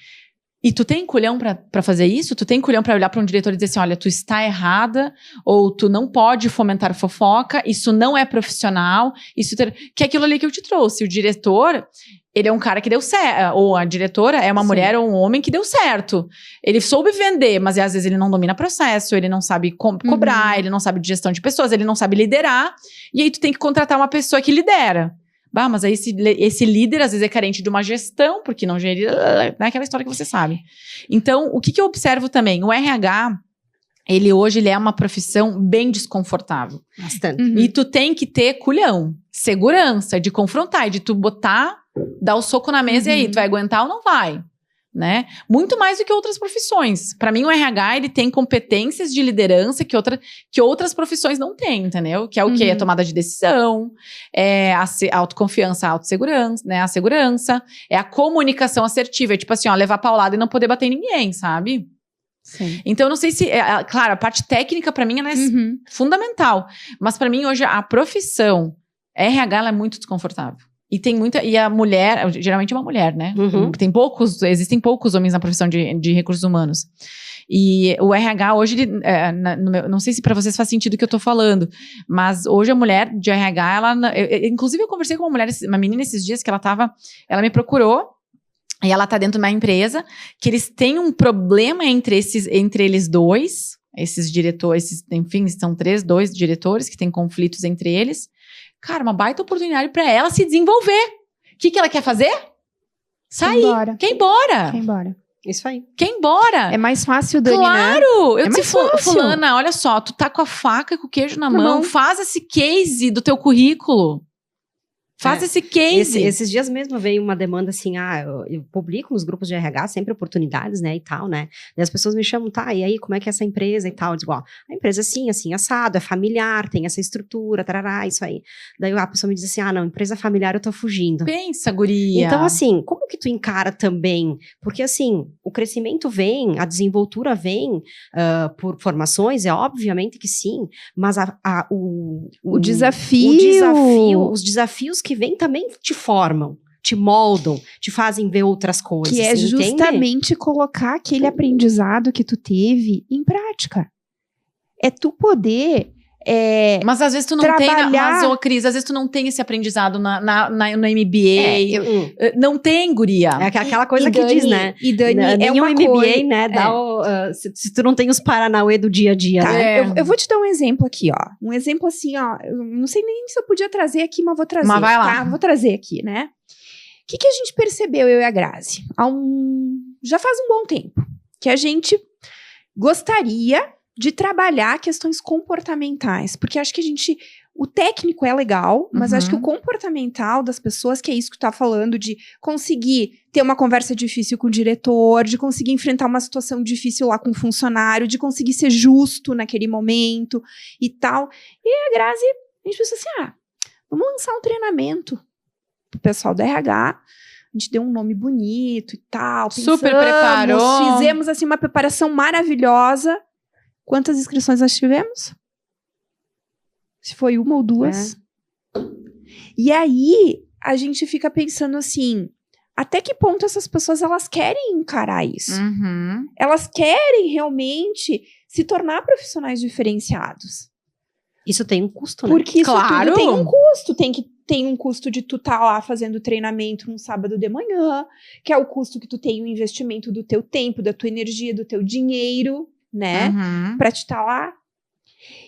E tu tem culhão pra fazer isso? Tu tem culhão pra olhar pra um diretor e dizer assim, olha, tu está errada, ou tu não pode fomentar fofoca, isso não é profissional, que é aquilo ali que eu te trouxe. O diretor, ele é um cara que deu certo, ou a diretora é uma mulher ou um homem que deu certo. Ele soube vender, mas às vezes ele não domina processo, ele não sabe cobrar, ele não sabe de gestão de pessoas, ele não sabe liderar, e aí tu tem que contratar uma pessoa que lidera. Bah, mas aí esse líder, às vezes, é carente de uma gestão, porque não gerir... Não é aquela história que você sabe. Então, o que eu observo também? O RH, hoje ele é uma profissão bem desconfortável. Bastante. E tu tem que ter culhão, segurança, de confrontar, de tu dar o soco na mesa e aí, tu vai aguentar ou não vai? Muito mais do que outras profissões. Para mim, o RH, ele tem competências de liderança que outras profissões não têm, entendeu? Que é o quê? A tomada de decisão, a autoconfiança, a autossegurança, né? A segurança, é a comunicação assertiva, é tipo assim, ó, levar paulada e não poder bater em ninguém, sabe? Sim. Então, eu não sei se... claro, a parte técnica, para mim, ela é fundamental. Mas para mim, hoje, a profissão RH, ela é muito desconfortável. E a mulher, geralmente é uma mulher, né? Existem poucos homens na profissão de recursos humanos. E o RH hoje, não sei se para vocês faz sentido o que eu tô falando, mas hoje a mulher de RH, inclusive eu conversei com uma menina esses dias que ela me procurou, e ela tá dentro de uma empresa, que eles têm um problema entre eles dois, esses diretores, enfim, são dois diretores que têm conflitos entre eles. Cara, uma baita oportunidade pra ela se desenvolver. O que ela quer fazer? Sair. Quer ir embora. Quer ir embora. Isso aí. Quer ir embora. É mais fácil, Dani, né? Claro! Eu É disse, mais fácil. fulana, olha só, tu tá com a faca e com o queijo na Na mão, mão. faz esse case do teu currículo. Faz esse case. Esses dias mesmo veio uma demanda assim, eu publico nos grupos de RH sempre oportunidades, né, e tal, né, e as pessoas me chamam, tá, e aí, como é que é essa empresa e tal, eu digo, ó, a empresa é assim, assado, é familiar, tem essa estrutura, tarará, isso aí. Daí a pessoa me diz assim, não, empresa familiar eu tô fugindo. Pensa, guria. Então, assim, como que tu encara também? Porque, assim, o crescimento vem, a desenvoltura vem por formações, é obviamente que sim, mas O desafio. os desafios que vêm também te formam, te moldam, te fazem ver outras coisas. Que é entende? justamente colocar aquele aprendizado que tu teve em prática. É tu poder... Mas às vezes tu não trabalhar- tem, mas, ô, Cris, às vezes tu não tem esse aprendizado no MBA. Não tem, guria. É aquela coisa E que Dani- diz, né? E Dani, é Nenhum uma MBA, coisa... né? Se tu não tem os Paranauê do dia a dia, Tá, né? eu vou te dar um exemplo aqui, ó. Um exemplo assim, ó. Eu não sei nem se eu podia trazer aqui, mas vou trazer. Mas vai lá. Tá? Vou trazer aqui, né? O que a gente percebeu, eu e a Grazi? Já faz um bom tempo. Que a gente gostaria de trabalhar questões comportamentais. Porque acho que o técnico é legal, mas acho que o comportamental das pessoas, que é isso que tu tá falando, de conseguir ter uma conversa difícil com o diretor, de conseguir enfrentar uma situação difícil lá com o funcionário, de conseguir ser justo naquele momento e tal. E a Grazi, a gente pensou assim, vamos lançar um treinamento pro pessoal da RH. A gente deu um nome bonito e tal. Super preparou. Fizemos, assim, uma preparação maravilhosa. Quantas inscrições nós tivemos? Se foi uma ou duas. E aí, a gente fica pensando assim, até que ponto essas pessoas, elas querem encarar isso? Elas querem realmente se tornar profissionais diferenciados. Isso tem um custo, né? Porque isso Claro. tudo tem um custo. Tem um custo de tu estar lá fazendo treinamento num sábado de manhã, que é o custo que tu tem o investimento do teu tempo, da tua energia, do teu dinheiro, né? Pra te estar lá.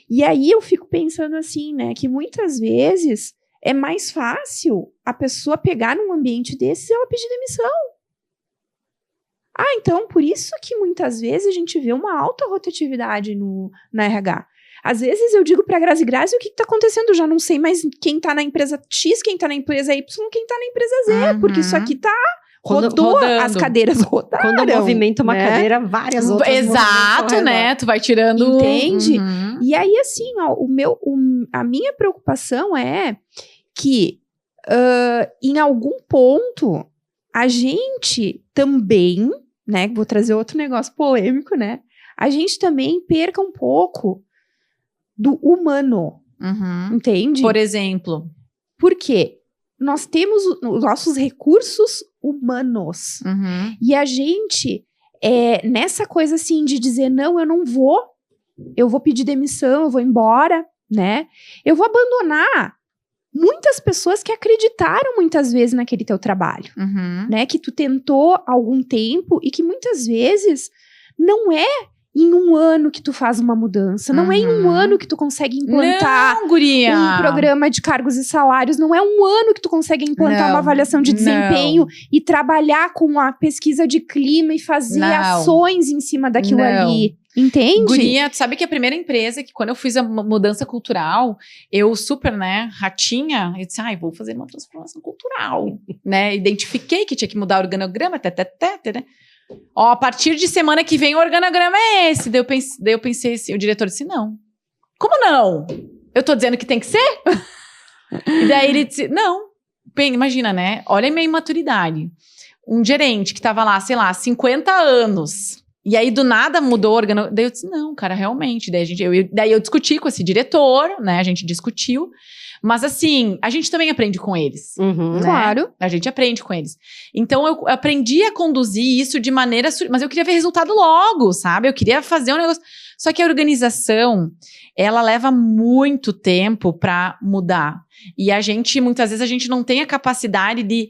E aí eu fico pensando assim, né? Que muitas vezes é mais fácil a pessoa pegar num ambiente desses e ela pedir demissão. Então, por isso que muitas vezes a gente vê uma alta rotatividade na RH. Às vezes eu digo pra Grazi, o que tá acontecendo? Eu já não sei mais quem tá na empresa X, quem tá na empresa Y, quem tá na empresa Z, porque isso aqui tá... Rodando. As cadeiras rodaram. Quando eu movimento uma cadeira, várias outras. Exato, né? Tu vai tirando... Entende? E aí, assim, ó, a minha preocupação é que, em algum ponto, a gente também, né? Vou trazer outro negócio polêmico, né? A gente também perca um pouco do humano. Entende? Por exemplo. Por quê? Nós temos os nossos recursos humanos. E a gente, nessa coisa assim de dizer, não, eu vou pedir demissão, eu vou embora, né? Eu vou abandonar muitas pessoas que acreditaram muitas vezes naquele teu trabalho, né? Que tu tentou há algum tempo e que muitas vezes não é em um ano que tu faz uma mudança, não é em um ano que tu consegue implantar um programa de cargos e salários, não é um ano que tu consegue implantar uma avaliação de desempenho e trabalhar com a pesquisa de clima e fazer ações em cima daquilo ali. Entende? Guria, tu sabe que a primeira empresa que quando eu fiz a mudança cultural, eu super, né, ratinha, eu disse, vou fazer uma transformação cultural, né, identifiquei que tinha que mudar o organograma, né. Ó, a partir de semana que vem o organograma é esse. Daí eu pensei assim, o diretor disse, não. Como não? Eu tô dizendo que tem que ser? E daí ele disse, não. Imagina, né? Olha a minha imaturidade. Um gerente que tava lá, sei lá, 50 anos. E aí, do nada, mudou o organograma. Daí eu disse, não, cara, realmente. Daí eu discuti com esse diretor, né? A gente discutiu. Mas assim, a gente também aprende com eles. Né? Claro. A gente aprende com eles. Então, eu aprendi a conduzir isso de maneira... Mas eu queria ver resultado logo, sabe? Eu queria fazer um negócio... Só que a organização, ela leva muito tempo pra mudar. E muitas vezes, a gente não tem a capacidade de...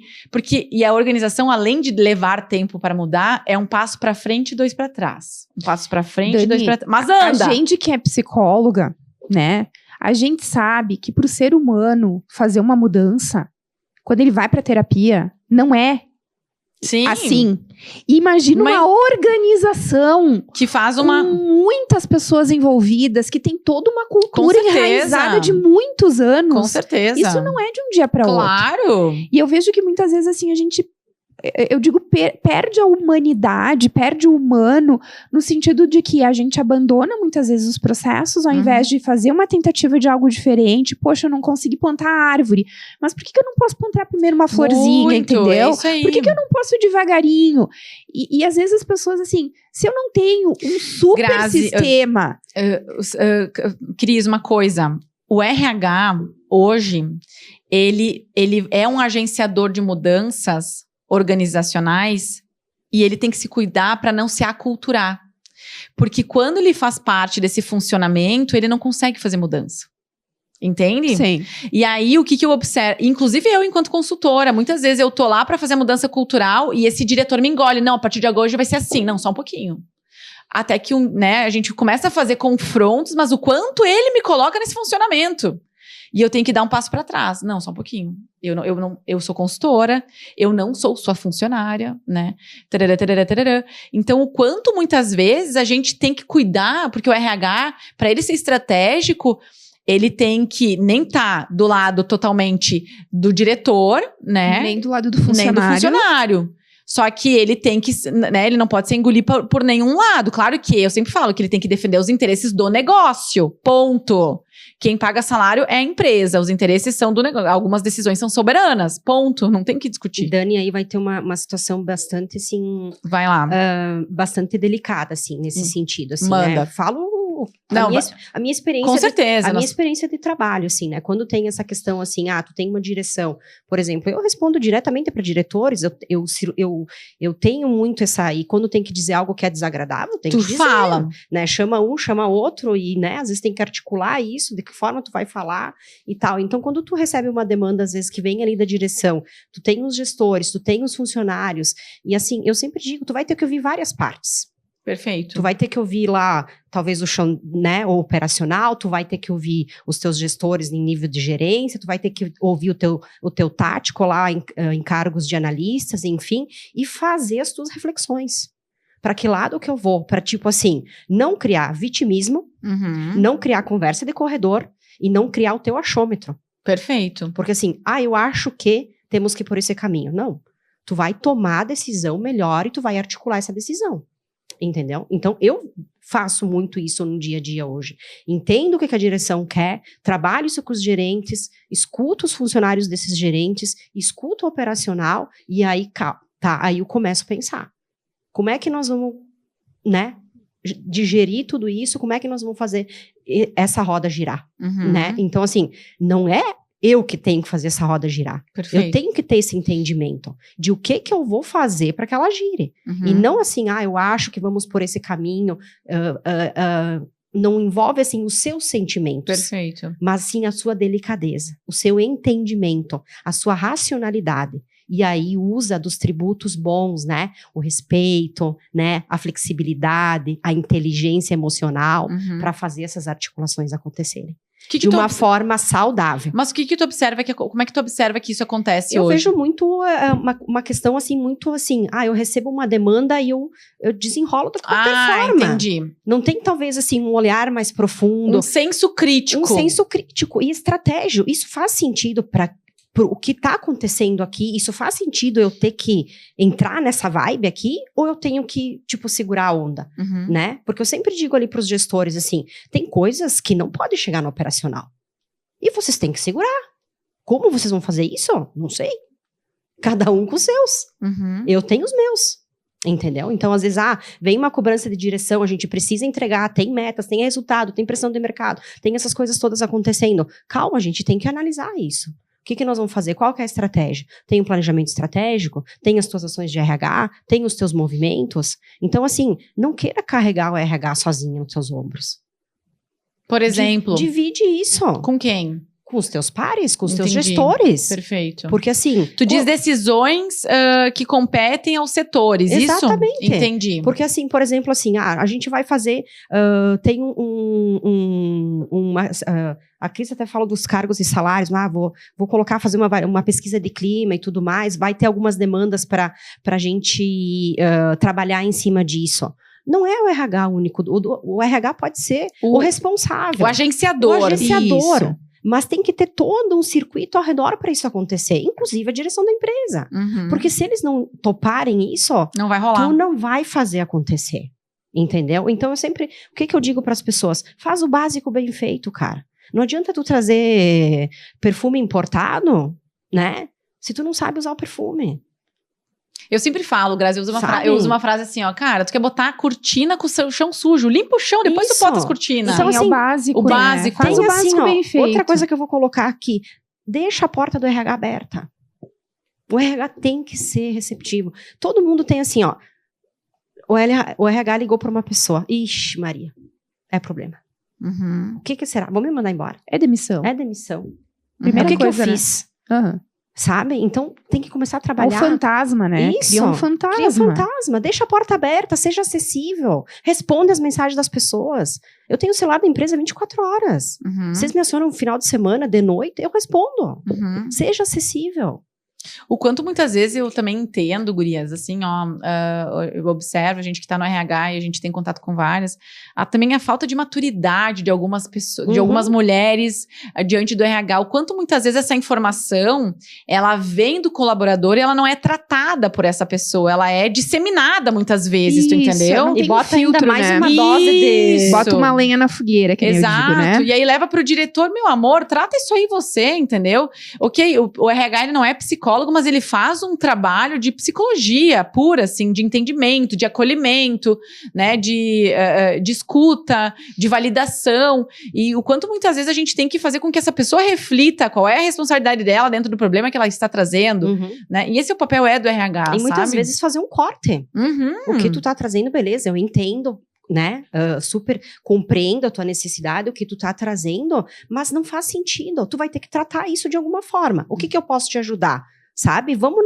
E a organização, além de levar tempo para mudar, é um passo pra frente e 2 pra trás. Um passo pra frente e 2 pra trás. Mas anda! A gente que é psicóloga, né? A gente sabe que para o ser humano fazer uma mudança, quando ele vai para terapia, não é Sim. assim. Imagina Mas- uma organização Que faz com uma... muitas pessoas envolvidas, que tem toda uma cultura certeza. enraizada de muitos anos. Com certeza. Isso não é de um dia para outro. Claro. E eu vejo que muitas vezes, assim, a gente, eu digo, perde a humanidade, perde o humano, no sentido de que a gente abandona muitas vezes os processos, ao invés de fazer uma tentativa de algo diferente. Poxa, eu não consegui plantar a árvore, mas por que eu não posso plantar primeiro uma florzinha, Muito, entendeu? é isso aí. Por que eu não posso ir devagarinho? E às vezes as pessoas, assim, se eu não tenho um super Grazi, sistema... Cris, uma coisa. O RH, hoje, ele é um agenciador de mudanças organizacionais e ele tem que se cuidar para não se aculturar. Porque quando ele faz parte desse funcionamento, ele não consegue fazer mudança. Entende? Sim. E aí, o que eu observo? Inclusive eu, enquanto consultora, muitas vezes eu tô lá para fazer mudança cultural e esse diretor me engole. Não, a partir de agora hoje vai ser assim. Não, só um pouquinho. Até que a gente começa a fazer confrontos, mas o quanto ele me coloca nesse funcionamento. E eu tenho que dar um passo para trás. Não, só um pouquinho. Eu sou consultora, eu não sou sua funcionária, né? Tarará, tarará, tarará. Então, o quanto muitas vezes a gente tem que cuidar, porque o RH, para ele ser estratégico, ele tem que nem estar do lado totalmente do diretor, né? Nem do lado do Nem funcionário. do funcionário. Só que ele tem que, né, ele não pode ser engolido por nenhum lado. Claro que eu sempre falo que ele tem que defender os interesses do negócio. Ponto. Quem paga salário é a empresa. Os interesses são do negócio. Algumas decisões são soberanas. Ponto. Não tem que discutir. Dani, aí vai ter uma situação bastante, assim, Vai lá. bastante delicada, assim, nesse sentido, assim, Manda. né? Falo Não, a minha experiência... Com certeza. A minha experiência de trabalho, assim, né? Quando tem essa questão, assim, tu tem uma direção, por exemplo, eu respondo diretamente para diretores, eu tenho muito essa... E quando tem que dizer algo que é desagradável, tem que dizer. fala. Né? Chama um, chama outro, e, né, às vezes tem que articular isso, de que forma tu vai falar e tal. Então, quando tu recebe uma demanda, às vezes, que vem ali da direção, tu tem os gestores, tu tem os funcionários, e assim, eu sempre digo, tu vai ter que ouvir várias partes. Perfeito. Tu vai ter que ouvir lá, talvez o chão, né, o operacional, tu vai ter que ouvir os teus gestores em nível de gerência, tu vai ter que ouvir o teu tático lá em cargos de analistas, enfim, e fazer as tuas reflexões. Para que lado que eu vou? Para, tipo assim, não criar vitimismo, não criar conversa de corredor e não criar o teu achômetro. Perfeito. Porque assim, eu acho que temos que ir por esse caminho. Não. Tu vai tomar a decisão melhor e tu vai articular essa decisão. Entendeu? Então, eu faço muito isso no dia a dia hoje. Entendo o que a direção quer, trabalho isso com os gerentes, escuto os funcionários desses gerentes, escuto o operacional e aí, aí eu começo a pensar. Como é que nós vamos, né, digerir tudo isso? Como é que nós vamos fazer essa roda girar, né? Então, assim, não é eu que tenho que fazer essa roda girar. Perfeito. Eu tenho que ter esse entendimento de o que eu vou fazer para que ela gire. E não assim, eu acho que vamos por esse caminho. Não envolve, assim, os seus sentimentos. Perfeito. Mas, sim, a sua delicadeza, o seu entendimento, a sua racionalidade. E aí usa dos tributos bons, né? O respeito, né? A flexibilidade, a inteligência emocional para fazer essas articulações acontecerem. De uma forma saudável. Mas o que tu observa, como é que tu observa que isso acontece hoje? Eu vejo muito uma questão assim, muito assim, eu recebo uma demanda e eu desenrolo de qualquer forma. Entendi. Não tem talvez assim um olhar mais profundo. Um senso crítico. Um senso crítico e estratégico. Isso faz sentido para o que está acontecendo aqui? Isso faz sentido eu ter que entrar nessa vibe aqui? Ou eu tenho que, tipo, segurar a onda, né? Porque eu sempre digo ali para os gestores, assim, tem coisas que não podem chegar no operacional. E vocês têm que segurar. Como vocês vão fazer isso? Não sei. Cada um com os seus. Eu tenho os meus. Entendeu? Então, às vezes, vem uma cobrança de direção, a gente precisa entregar, tem metas, tem resultado, tem pressão de mercado, tem essas coisas todas acontecendo. Calma, a gente tem que analisar isso. O que nós vamos fazer? Qual que é a estratégia? Tem um planejamento estratégico? Tem as tuas ações de RH? Tem os teus movimentos? Então, assim, não queira carregar o RH sozinho nos seus ombros. Por exemplo. Divide isso. Com quem? Com os teus pares, com os teus Entendi. gestores. Perfeito. Porque assim... Tu diz decisões que competem aos setores, Exatamente. isso? Entendi. Porque assim, por exemplo, assim, a gente vai fazer, tem aqui você até fala dos cargos e salários, vou colocar, fazer uma pesquisa de clima e tudo mais, vai ter algumas demandas para a gente trabalhar em cima disso. Não é o RH único, o RH pode ser o responsável. O agenciador. O agenciador. Isso. Mas tem que ter todo um circuito ao redor para isso acontecer, inclusive a direção da empresa. Uhum. Porque se eles não toparem isso, não vai rolar. tu não vai fazer acontecer. Entendeu? Então, o que eu digo para as pessoas? Faz o básico bem feito, cara. Não adianta tu trazer perfume importado, né? Se tu não sabe usar o perfume. Eu sempre falo, Grazi, eu uso uma frase assim, ó, cara, tu quer botar a cortina com o seu chão sujo, limpa o chão, depois tu bota as cortinas. Então, assim, é o básico. o básico. Faz tem o básico assim, bem feito. Outra coisa que eu vou colocar aqui, deixa a porta do RH aberta. O RH tem que ser receptivo. Todo mundo tem assim, ó, o RH ligou para uma pessoa, ixi, Maria, é problema. Uhum. O que será? Vou me mandar embora. É demissão. É demissão. Primeira o que coisa, eu né? fiz? Uhum. Sabe? Então, tem que começar a É o trabalhar. fantasma, né? Isso. Cria um fantasma. Cria um fantasma. Deixa a porta aberta, seja acessível. Responde as mensagens das pessoas. Eu tenho o celular da empresa 24 horas. Uhum. Vocês me acionam no final de semana, de noite, eu respondo. Uhum. Seja acessível. O quanto muitas vezes eu também entendo, gurias, assim, ó, eu observo, a gente que tá no RH e a gente tem contato com várias, também a falta de maturidade de algumas pessoas, de algumas mulheres diante do RH, o quanto muitas vezes essa informação, ela vem do colaborador e ela não é tratada por essa pessoa, ela é disseminada muitas vezes, tu Isso, entendeu? não E tem bota filtro, ainda mais né? uma dose de... Isso. Bota uma lenha na fogueira, que nem Exato, eu digo, né? e aí leva pro diretor, meu amor, trata isso aí você, entendeu? Ok, o RH ele não é psicólogo, mas ele faz um trabalho de psicologia pura, assim, de entendimento, de acolhimento, né, de escuta, de validação, e o quanto muitas vezes a gente tem que fazer com que essa pessoa reflita qual é a responsabilidade dela dentro do problema que ela está trazendo, né, e esse é o papel do RH, E muitas sabe? vezes fazer um corte. Uhum. O que tu tá trazendo, beleza, eu entendo, né? Super compreendo a tua necessidade, o que tu tá trazendo, mas não faz sentido. Tu vai ter que tratar isso de alguma forma. O que eu posso te ajudar? Sabe? Vamos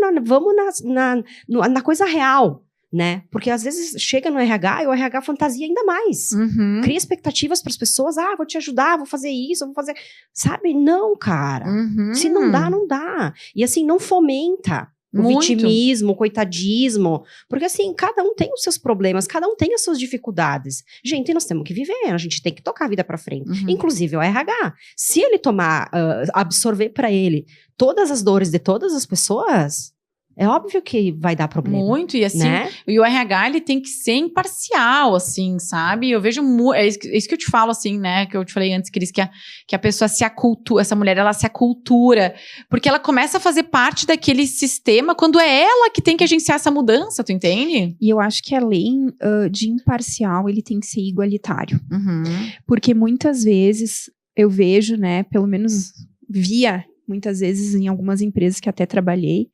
na coisa real, né? Porque às vezes chega no RH e o RH fantasia ainda mais. Uhum. Cria expectativas para as pessoas. Vou te ajudar, vou fazer isso, vou fazer... Sabe? Não, cara. Uhum. Se não dá, não dá. E assim, não fomenta o Muito. vitimismo, o coitadismo. Porque assim, cada um tem os seus problemas, cada um tem as suas dificuldades. Gente, nós temos que viver, a gente tem que tocar a vida pra frente. Uhum. Inclusive o RH. Se ele tomar, absorver pra ele todas as dores de todas as pessoas, é óbvio que vai dar problema. Muito, e assim, né? e o RH, ele tem que ser imparcial, assim, sabe? Eu vejo é isso que eu te falo, assim, né? Que eu te falei antes, Cris, que a pessoa se acultura, essa mulher, ela se acultura, porque ela começa a fazer parte daquele sistema quando é ela que tem que agenciar essa mudança, tu entende? E eu acho que além de imparcial, ele tem que ser igualitário. Uhum. Porque muitas vezes eu vejo, né, pelo menos via muitas vezes em algumas empresas que até trabalhei,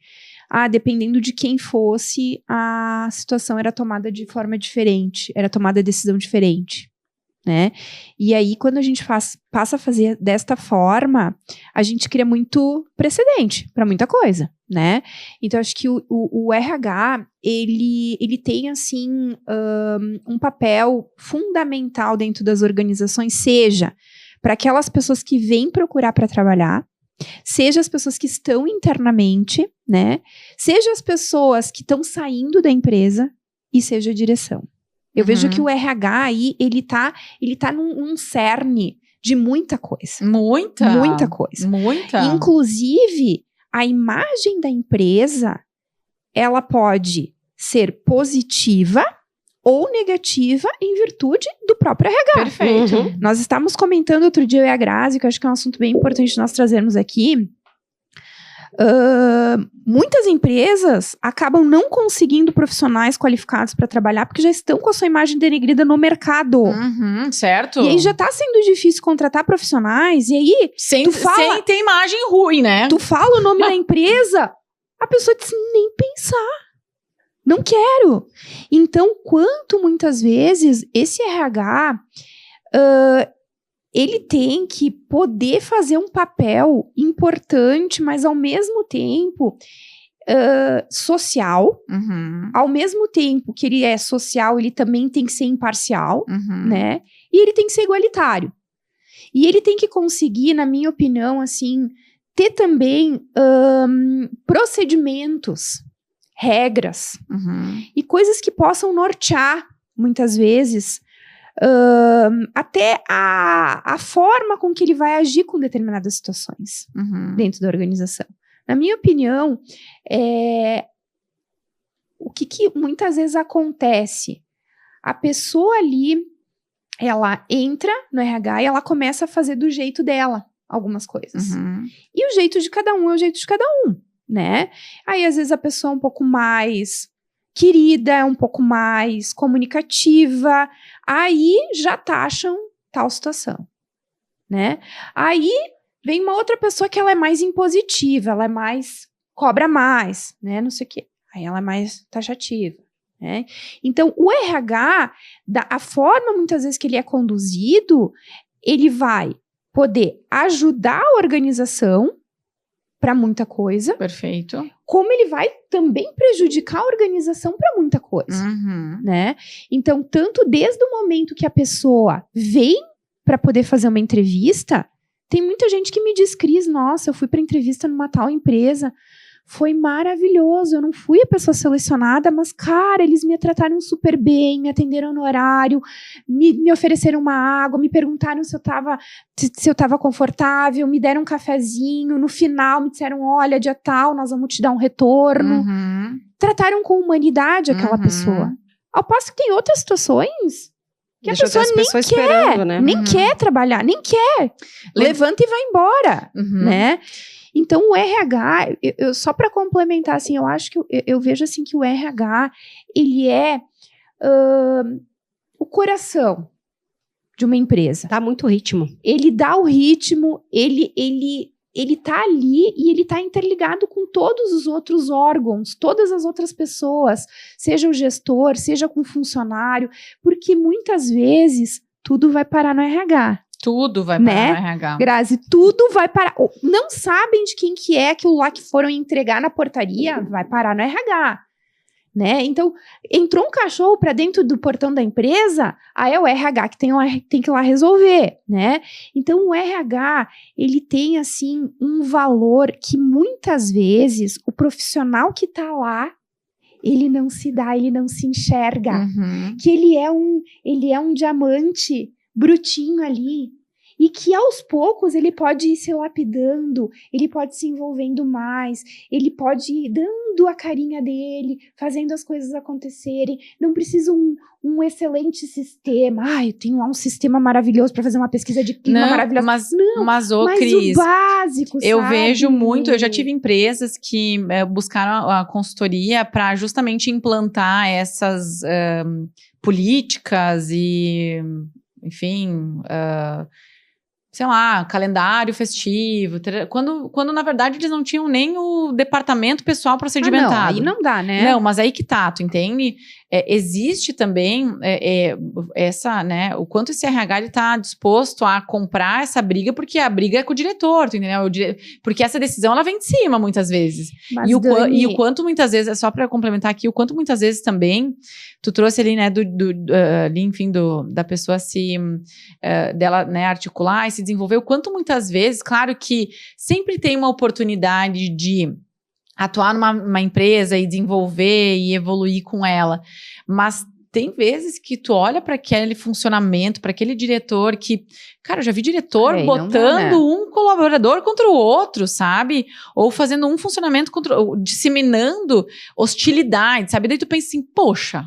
dependendo de quem fosse, a situação era tomada de forma diferente, era tomada decisão diferente, né? E aí, quando a gente passa a fazer desta forma, a gente cria muito precedente para muita coisa, né? Então, acho que o RH, ele tem, assim, um papel fundamental dentro das organizações, seja para aquelas pessoas que vêm procurar para trabalhar, seja as pessoas que estão internamente, né? Seja as pessoas que estão saindo da empresa e seja a direção. Eu vejo que o RH aí, ele tá num cerne de muita coisa. Muita coisa. Muita. Inclusive, a imagem da empresa, ela pode ser positiva ou negativa em virtude do próprio RH. Perfeito. Uhum. Nós estávamos comentando outro dia, eu e a Grazi, que eu acho que é um assunto bem importante nós trazermos aqui. Muitas empresas acabam não conseguindo profissionais qualificados para trabalhar porque já estão com a sua imagem denegrida no mercado. Uhum, certo. E aí já está sendo difícil contratar profissionais, e aí Sem ter imagem ruim, né? tu fala o nome da empresa, a pessoa diz, nem pensar. Não quero. Então, quanto muitas vezes esse RH, ele tem que poder fazer um papel importante, mas ao mesmo tempo social. Ao mesmo tempo que ele é social, ele também tem que ser imparcial, né? E ele tem que ser igualitário. E ele tem que conseguir, na minha opinião, assim, ter também procedimentos, regras e coisas que possam nortear, muitas vezes, até a forma com que ele vai agir com determinadas situações dentro da organização. Na minha opinião, o que muitas vezes acontece? A pessoa ali, ela entra no RH e ela começa a fazer do jeito dela algumas coisas. E o jeito de cada um é o jeito de cada um, né? Aí, às vezes, a pessoa é um pouco mais querida, um pouco mais comunicativa, aí já taxam tal situação, né? Aí vem uma outra pessoa que ela é mais impositiva, ela é mais, cobra mais, né? Não sei o quê. Aí ela é mais taxativa, né? Então, o RH, a forma muitas vezes que ele é conduzido, ele vai poder ajudar a organização para muita coisa. Perfeito. Como ele vai também prejudicar a organização para muita coisa, né? Então, tanto desde o momento que a pessoa vem para poder fazer uma entrevista, tem muita gente que me diz, Cris, nossa, eu fui para entrevista numa tal empresa, foi maravilhoso, eu não fui a pessoa selecionada, mas, cara, eles me trataram super bem, me atenderam no horário, me ofereceram uma água, me perguntaram se eu tava confortável, me deram um cafezinho, no final me disseram, olha, dia tal, nós vamos te dar um retorno. Trataram com humanidade aquela pessoa. Ao passo que tem outras situações que deixa a pessoa nem quer, esperando, né? nem quer trabalhar, nem quer. Levanta e vai embora, né? Então, o RH, só para complementar, assim, eu acho que eu vejo assim que o RH, ele é o coração de uma empresa. Dá muito ritmo. Ele dá o ritmo, ele tá ali e ele tá interligado com todos os outros órgãos, todas as outras pessoas, seja o gestor, seja com o funcionário, porque muitas vezes tudo vai parar no RH. Tudo vai parar no RH. Grazi, tudo vai parar. Não sabem de quem que é aquilo lá que foram entregar na portaria, vai parar no RH. Né? Então, entrou um cachorro para dentro do portão da empresa, aí é o RH que tem que ir lá resolver, né? Então, o RH, ele tem, assim, um valor que muitas vezes o profissional que está lá, ele não se dá, ele não se enxerga. Que ele é um diamante brutinho ali, e que aos poucos ele pode ir se lapidando, ele pode se envolvendo mais, ele pode ir dando a carinha dele, fazendo as coisas acontecerem. Não precisa um excelente sistema. Eu tenho lá um sistema maravilhoso para fazer uma pesquisa de clima maravilhosa. Mas o Cris, básico, eu sabe? vejo muito, eu já tive empresas que buscaram a consultoria para justamente implantar essas políticas e, enfim, sei lá, calendário festivo, quando na verdade eles não tinham nem o departamento pessoal procedimentado. Aí não dá, né? Não, mas aí que tá, tu entende? Existe também essa, né, o quanto esse RH ele tá disposto a comprar essa briga, porque a briga é com o diretor, tu entendeu? Porque essa decisão, ela vem de cima, muitas vezes. Mas, E o quanto muitas vezes, é só pra complementar aqui, o quanto muitas vezes também, tu trouxe ali, né, ali, enfim, da pessoa dela, né, articular e se desenvolver, o quanto muitas vezes, claro que sempre tem uma oportunidade de atuar numa empresa e desenvolver e evoluir com ela, mas tem vezes que tu olha para aquele funcionamento, para aquele diretor que, cara, eu já vi diretor botando um colaborador contra o outro, sabe? Ou fazendo um funcionamento disseminando hostilidade, sabe? Daí tu pensa assim, poxa,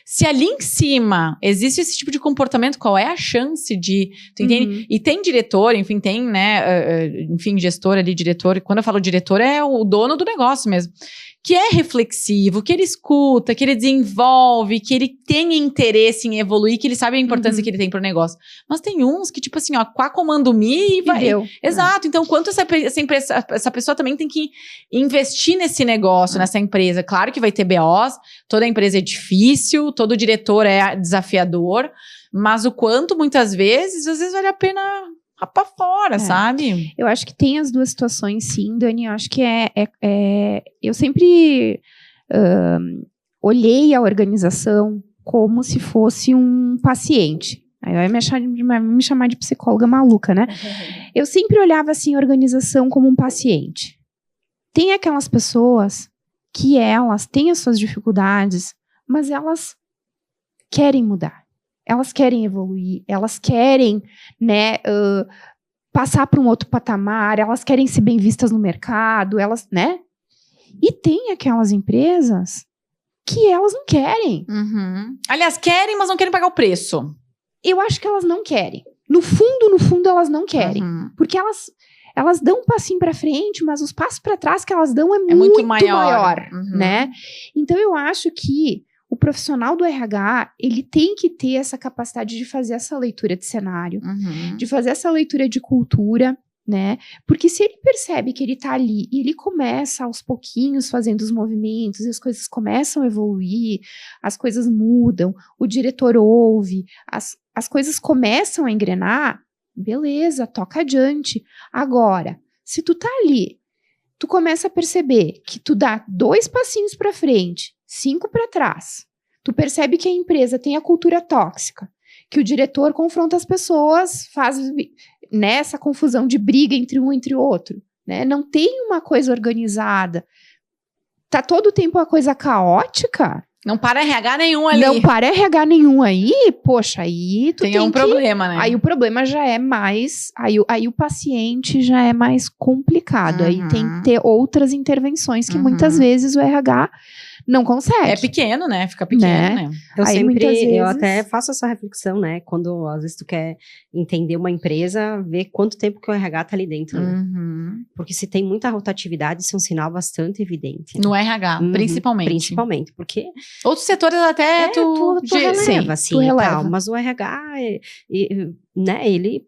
se ali em cima existe esse tipo de comportamento, qual é a chance de... Tu entende? E tem diretor, enfim, tem, né? Enfim, gestor ali, diretor. E quando eu falo diretor, é o dono do negócio mesmo. Que é reflexivo, que ele escuta, que ele desenvolve, que ele tem interesse em evoluir, que ele sabe a importância que ele tem pro negócio. Mas tem uns que, tipo assim, ó, quá comando mi e vai... Deu. Exato. Então, quanto essa pessoa também tem que investir nesse negócio, nessa empresa. Claro que vai ter BOs, toda empresa é difícil, todo diretor é desafiador, mas o quanto muitas vezes, às vezes vale a pena rapar fora, sabe? Eu acho que tem as duas situações, sim, Dani. Eu acho que eu sempre olhei a organização como se fosse um paciente. Aí vai me chamar de psicóloga maluca, né? Eu sempre olhava assim a organização como um paciente. Tem aquelas pessoas que elas têm as suas dificuldades, mas elas querem mudar. Elas querem evoluir, elas querem, né, passar para um outro patamar, elas querem ser bem vistas no mercado, elas, né? E tem aquelas empresas que elas não querem. Uhum. Aliás, querem, mas não querem pagar o preço. Eu acho que elas não querem. No fundo, elas não querem. Uhum. Porque elas dão um passinho para frente, mas os passos para trás que elas dão é muito maior, uhum. né? Então, eu acho que o profissional do RH, ele tem que ter essa capacidade de fazer essa leitura de cenário, Uhum. de fazer essa leitura de cultura, né? Porque se ele percebe que ele tá ali e ele começa aos pouquinhos fazendo os movimentos, e as coisas começam a evoluir, as coisas mudam, o diretor ouve, as coisas começam a engrenar, beleza, toca adiante. Agora, se tu tá ali, tu começa a perceber que tu dá 2 passinhos para frente, 5 para trás, tu percebe que a empresa tem a cultura tóxica, que o diretor confronta as pessoas, faz nessa confusão de briga entre um e entre outro, né? Não tem uma coisa organizada. Tá todo o tempo uma coisa caótica. Não para RH nenhum ali. Não para RH nenhum aí, poxa, aí tu tem um problema, né? Aí o problema já é mais... Aí o paciente já é mais complicado. Aí tem que ter outras intervenções que muitas vezes o RH não consegue. É pequeno, né? Fica pequeno, né? Eu Aí, sempre, muitas vezes... eu até faço essa reflexão, né? Quando às vezes tu quer entender uma empresa, ver quanto tempo que o RH tá ali dentro, né? Uhum. Porque se tem muita rotatividade, isso é um sinal bastante evidente. Né? No RH, principalmente. Principalmente, porque outros setores até tu releva, sim, tu e releva. tal, mas o RH, né, ele...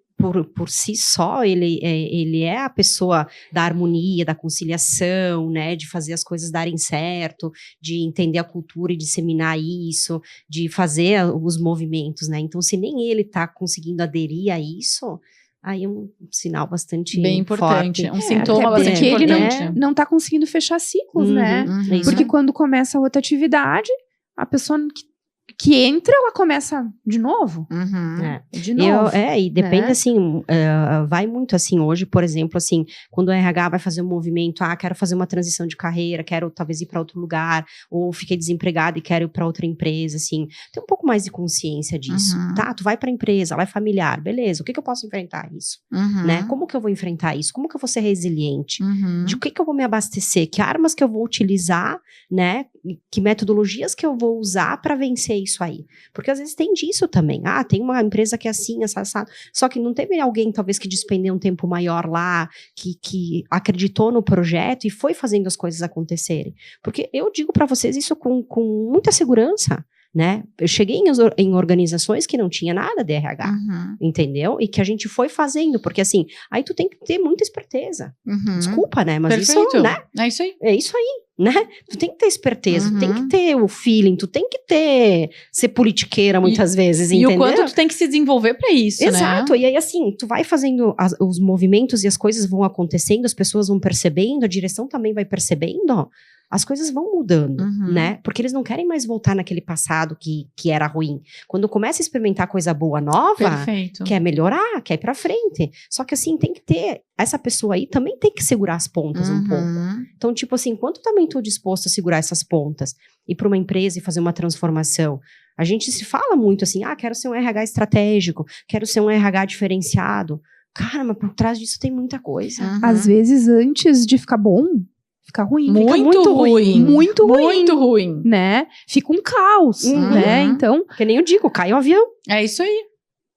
Por si só, ele é a pessoa da harmonia, da conciliação, né, de fazer as coisas darem certo, de entender a cultura e disseminar isso, de fazer os movimentos, né, então se nem ele tá conseguindo aderir a isso, aí é um sinal bastante bem importante, forte. Um sintoma bastante porque ele importante. não tá conseguindo fechar ciclos, né? Uhum. Porque quando começa a rotatividade, a pessoa que entra, ela começa de novo. Uhum. De novo. E depende, assim, vai muito assim, hoje, por exemplo, assim, quando o RH vai fazer um movimento, quero fazer uma transição de carreira, quero talvez ir para outro lugar, ou fiquei desempregado e quero ir para outra empresa, assim, tem um pouco mais de consciência disso, tá? Tu vai para a empresa, ela é familiar, beleza, o que eu posso enfrentar isso? Né? Como que eu vou enfrentar isso? Como que eu vou ser resiliente? De que eu vou me abastecer? Que armas que eu vou utilizar, né? Que metodologias que eu vou usar para vencer isso aí? Porque às vezes tem disso também. Tem uma empresa que é assim, essa, só que não teve alguém talvez que despendeu um tempo maior lá, que acreditou no projeto e foi fazendo as coisas acontecerem. Porque eu digo para vocês isso com muita segurança, né? Eu cheguei em organizações que não tinha nada de RH, entendeu? E que a gente foi fazendo, porque assim, aí tu tem que ter muita esperteza. Desculpa, né? Mas perfeito. isso, né? É isso aí. É isso aí, né? Tu tem que ter esperteza, tu tem que ter o feeling, tu tem que ser politiqueira muitas vezes, entendeu? E o quanto tu tem que se desenvolver pra isso, Exato, né? E aí assim, tu vai fazendo os movimentos e as coisas vão acontecendo, as pessoas vão percebendo, a direção também vai percebendo, as coisas vão mudando, né? Porque eles não querem mais voltar naquele passado que era ruim. Quando começa a experimentar coisa boa, nova, Perfeito. quer melhorar, quer ir pra frente. Só que assim, tem que ter, essa pessoa aí também tem que segurar as pontas um pouco. Então, tipo assim, quanto também tô disposto a segurar essas pontas? Ir pra uma empresa e fazer uma transformação? A gente se fala muito assim, quero ser um RH estratégico, quero ser um RH diferenciado. Cara, mas por trás disso tem muita coisa. Às vezes, antes de ficar bom, fica ruim. Muito ruim. Muito ruim. Muito ruim. Né? Fica um caos, né? Então... Que nem eu digo, cai o avião. É isso aí.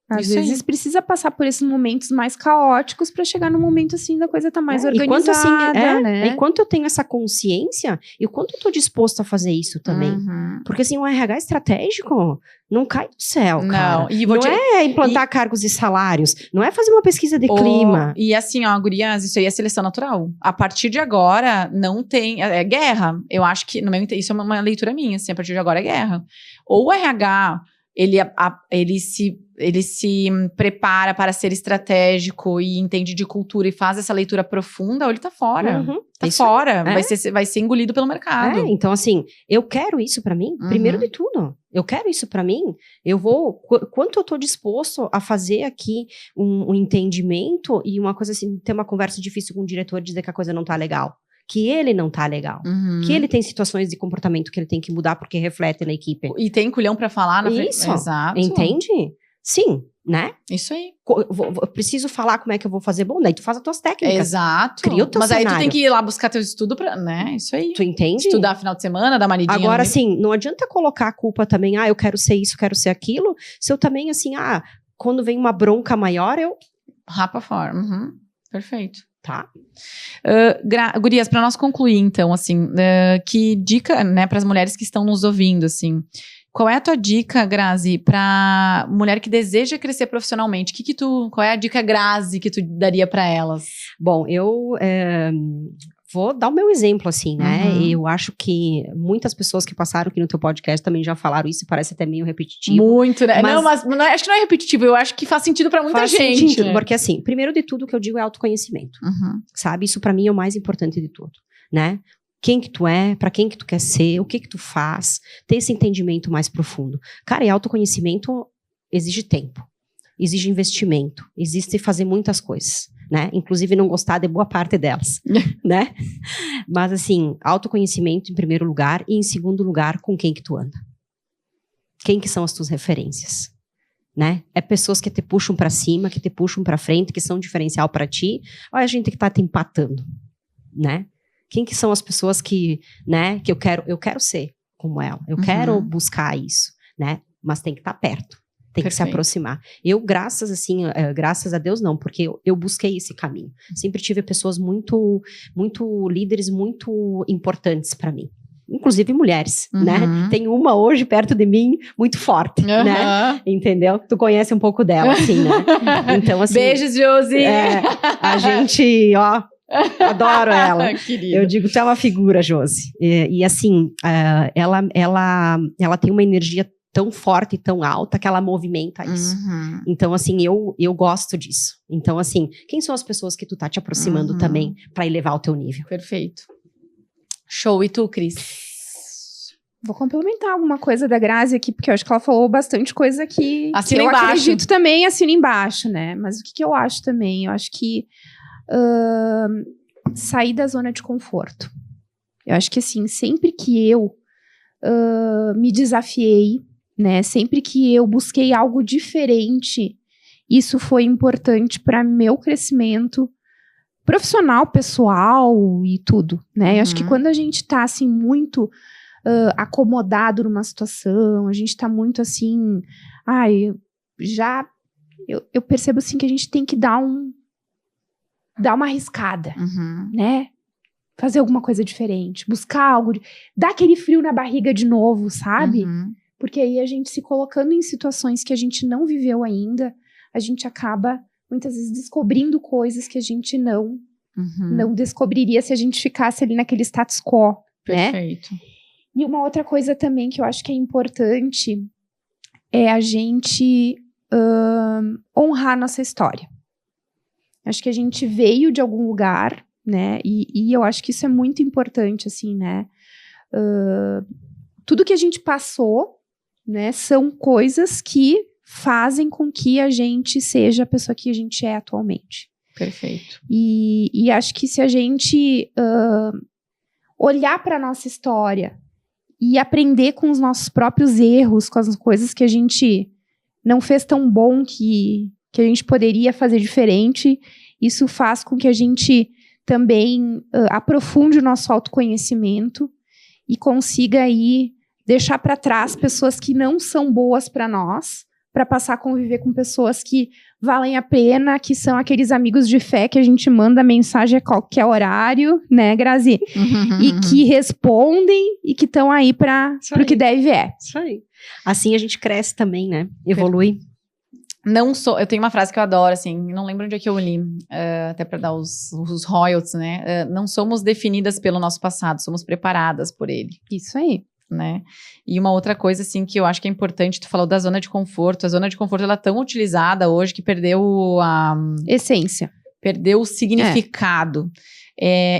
Às vezes precisa passar por esses momentos mais caóticos para chegar no momento assim da coisa tá mais organizada, né? E quanto eu tenho essa consciência, e o quanto eu tô disposto a fazer isso também. Porque assim, um RH estratégico não cai do céu, cara. Não é implantar cargos e salários, não é fazer uma pesquisa de clima. E assim, gurias, isso aí é seleção natural. A partir de agora, não tem... É guerra. Eu acho que, isso é uma leitura minha, assim, a partir de agora é guerra. Ou o RH... ele se prepara para ser estratégico e entende de cultura e faz essa leitura profunda, ou ele tá fora. Tá fora. Vai ser engolido pelo mercado. Então, assim, eu quero isso pra mim, primeiro de tudo. Eu quero isso pra mim. Eu vou... Quanto eu tô disposto a fazer aqui um entendimento e uma coisa assim, ter uma conversa difícil com o diretor e dizer que a coisa não tá legal. Que ele não tá legal. Que ele tem situações de comportamento que ele tem que mudar porque reflete na equipe. E tem culhão pra falar na frente. Isso. Exato. Entende? Sim, né? Isso aí. Eu preciso falar como é que eu vou fazer. Bom, daí tu faz as tuas técnicas. Exato. Cria o teu Mas cenário. aí tu tem que ir lá buscar teu estudo pra, né? Isso aí. Tu entende? Estudar final de semana, dar uma lidinha. Agora, assim, não adianta colocar a culpa também, eu quero ser isso, quero ser aquilo, se eu também, assim, quando vem uma bronca maior, eu... Rapa fora. Perfeito. Tá. Gurias, para nós concluir, então, assim, que dica, né, para as mulheres que estão nos ouvindo, assim, qual é a tua dica, Grazi, para mulher que deseja crescer profissionalmente? Qual é a dica, Grazi, que tu daria para elas? Bom, eu vou dar o meu exemplo, assim, né? Eu acho que muitas pessoas que passaram aqui no teu podcast também já falaram isso, parece até meio repetitivo. Muito, né? Mas acho que não é repetitivo, eu acho que faz sentido para muita gente. Faz sentido, porque assim, primeiro de tudo o que eu digo é autoconhecimento, sabe? Isso para mim é o mais importante de tudo, né? Quem que tu é, pra quem que tu quer ser, o que que tu faz, ter esse entendimento mais profundo. Cara, e autoconhecimento exige tempo, exige investimento, existe fazer muitas coisas, né? Inclusive não gostar de boa parte delas, né? Mas assim, autoconhecimento em primeiro lugar e em segundo lugar, com quem que tu anda. Quem que são as tuas referências, né? É pessoas que te puxam pra cima, que te puxam pra frente, que são diferencial pra ti, ou é a gente que tá te empatando, né? Quem que são as pessoas que, né, que eu quero ser como ela, eu quero buscar isso, né? Mas tem que estar perto, tem que se aproximar. Eu, graças a Deus não, porque eu busquei esse caminho. Sempre tive pessoas muito, muito líderes, muito importantes para mim. Inclusive mulheres, né? Tem uma hoje perto de mim, muito forte, né? Entendeu? Tu conhece um pouco dela, assim, né? Então, assim... Beijos, Josi! A gente, adoro ela. Querida. Eu digo, tu é uma figura, Josi. E assim, ela tem uma energia tão forte e tão alta que ela movimenta isso. Então, assim, eu gosto disso. Então, assim, quem são as pessoas que tu tá te aproximando também para elevar o teu nível? Perfeito. Show. E tu, Cris? Vou complementar alguma coisa da Grazi aqui, porque eu acho que ela falou bastante coisa que assina eu embaixo. Acredito também, assina embaixo, né? Mas o que eu acho também? Eu acho que sair da zona de conforto. Eu acho que, assim, sempre que eu me desafiei, né? Sempre que eu busquei algo diferente, isso foi importante para meu crescimento profissional, pessoal e tudo, né? Eu acho que quando a gente tá, assim, muito acomodado numa situação, a gente tá muito, assim... Eu percebo, assim, que a gente tem que dar uma arriscada, né? Fazer alguma coisa diferente, buscar algo, dar aquele frio na barriga de novo, sabe? Porque aí a gente se colocando em situações que a gente não viveu ainda, a gente acaba muitas vezes descobrindo coisas que a gente não descobriria se a gente ficasse ali naquele status quo, né? Perfeito. E uma outra coisa também que eu acho que é importante é a gente honrar nossa história. Acho que a gente veio de algum lugar, né? E eu acho que isso é muito importante, assim, né? Tudo que a gente passou, né? São coisas que fazem com que a gente seja a pessoa que a gente é atualmente. Perfeito. E acho que se a gente olhar para a nossa história e aprender com os nossos próprios erros, com as coisas que a gente não fez tão bom que a gente poderia fazer diferente, isso faz com que a gente também aprofunde o nosso autoconhecimento e consiga aí deixar para trás pessoas que não são boas para nós, para passar a conviver com pessoas que valem a pena, que são aqueles amigos de fé que a gente manda mensagem a qualquer horário, né, Grazi? E que respondem e que estão aí para o que deve é. Isso aí. Assim a gente cresce também, né? Evolui. Eu tenho uma frase que eu adoro, assim, não lembro onde é que eu li, até para dar os royalties, né? Não somos definidas pelo nosso passado, somos preparadas por ele. Isso aí. né? E uma outra coisa, assim, que eu acho que é importante, tu falou da zona de conforto. A zona de conforto, ela é tão utilizada hoje que perdeu Essência. Perdeu o significado.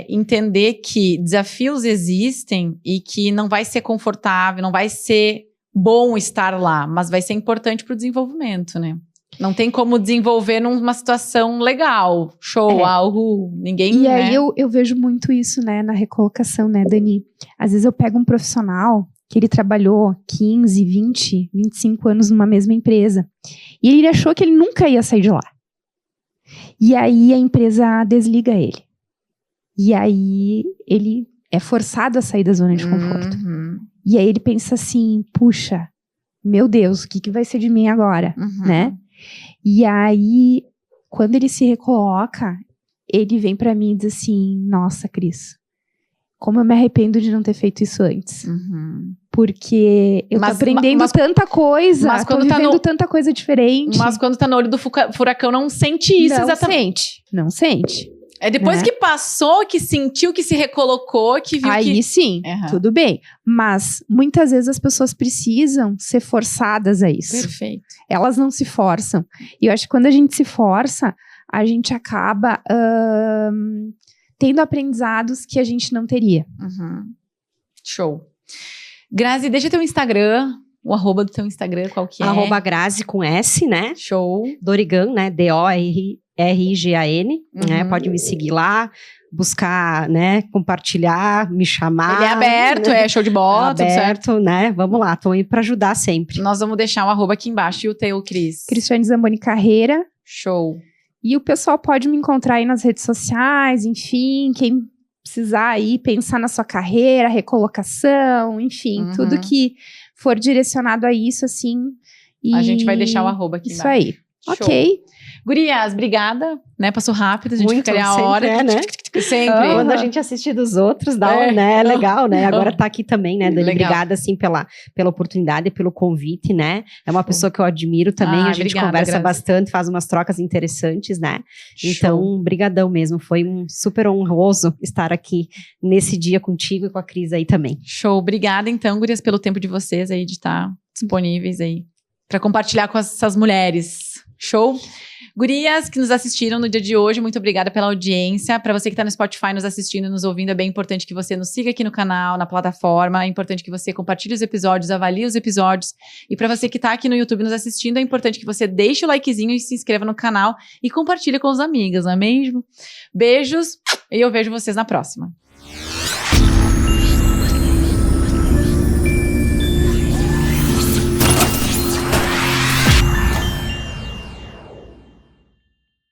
Entender que desafios existem e que não vai ser confortável, não vai ser bom estar lá, mas vai ser importante para o desenvolvimento, né? Não tem como desenvolver numa situação legal, show, algo, ninguém... E aí eu vejo muito isso, né, na recolocação, né, Dani? Às vezes eu pego um profissional que ele trabalhou 15, 20, 25 anos numa mesma empresa e ele achou que ele nunca ia sair de lá. E aí a empresa desliga ele. E aí ele é forçado a sair da zona de conforto. E aí ele pensa assim, puxa, meu Deus, o que vai ser de mim agora, né? E aí, quando ele se recoloca, ele vem pra mim e diz assim, nossa, Cris, como eu me arrependo de não ter feito isso antes. Porque eu tô aprendendo tanta coisa, mas tô vivendo tanta coisa diferente. Mas quando tá no olho do furacão, não sente isso exatamente. Não sente. É depois que passou, que sentiu, que se recolocou, que viu aí sim, tudo bem. Mas muitas vezes as pessoas precisam ser forçadas a isso. Perfeito. Elas não se forçam. E eu acho que quando a gente se força, a gente acaba tendo aprendizados que a gente não teria. Show. Grazi, deixa teu Instagram, o arroba do teu Instagram, qual que é? Arroba Grazi com S, né? Show. Dorigan, né? DORIGAN, né? Pode me seguir lá, buscar, né? Compartilhar, me chamar. Ele é aberto, né? Show de bola, tudo certo. Né? Vamos lá, tô aí pra ajudar sempre. Nós vamos deixar o arroba aqui embaixo. E o teu, Cris? Cristiane Zamboni Carreira. Show. E o pessoal pode me encontrar aí nas redes sociais, enfim, quem precisar aí pensar na sua carreira, recolocação, enfim, tudo que for direcionado a isso, assim. A gente vai deixar o arroba aqui embaixo. Isso aí. Show. Ok. Gurias, obrigada, né? Passou rápido, a gente ficaria a hora. Né? Sempre. Quando a gente assiste dos outros, né? É legal, né? Agora tá aqui também, né, Dani? Legal. Obrigada, assim, pela oportunidade, pelo convite, né? É uma pessoa que eu admiro também, a gente obrigada, conversa Grazi. bastante, faz umas trocas interessantes, né? Então, brigadão mesmo, foi um super honroso estar aqui nesse dia contigo e com a Cris aí também. Show, obrigada então, gurias, pelo tempo de vocês aí, de estar disponíveis aí, para compartilhar com essas mulheres. Show? Gurias que nos assistiram no dia de hoje, muito obrigada pela audiência. Para você que está no Spotify nos assistindo e nos ouvindo, é bem importante que você nos siga aqui no canal, na plataforma. É importante que você compartilhe os episódios, avalie os episódios. E para você que está aqui no YouTube nos assistindo, é importante que você deixe o likezinho e se inscreva no canal e compartilhe com os amigos, não é mesmo? Beijos e eu vejo vocês na próxima.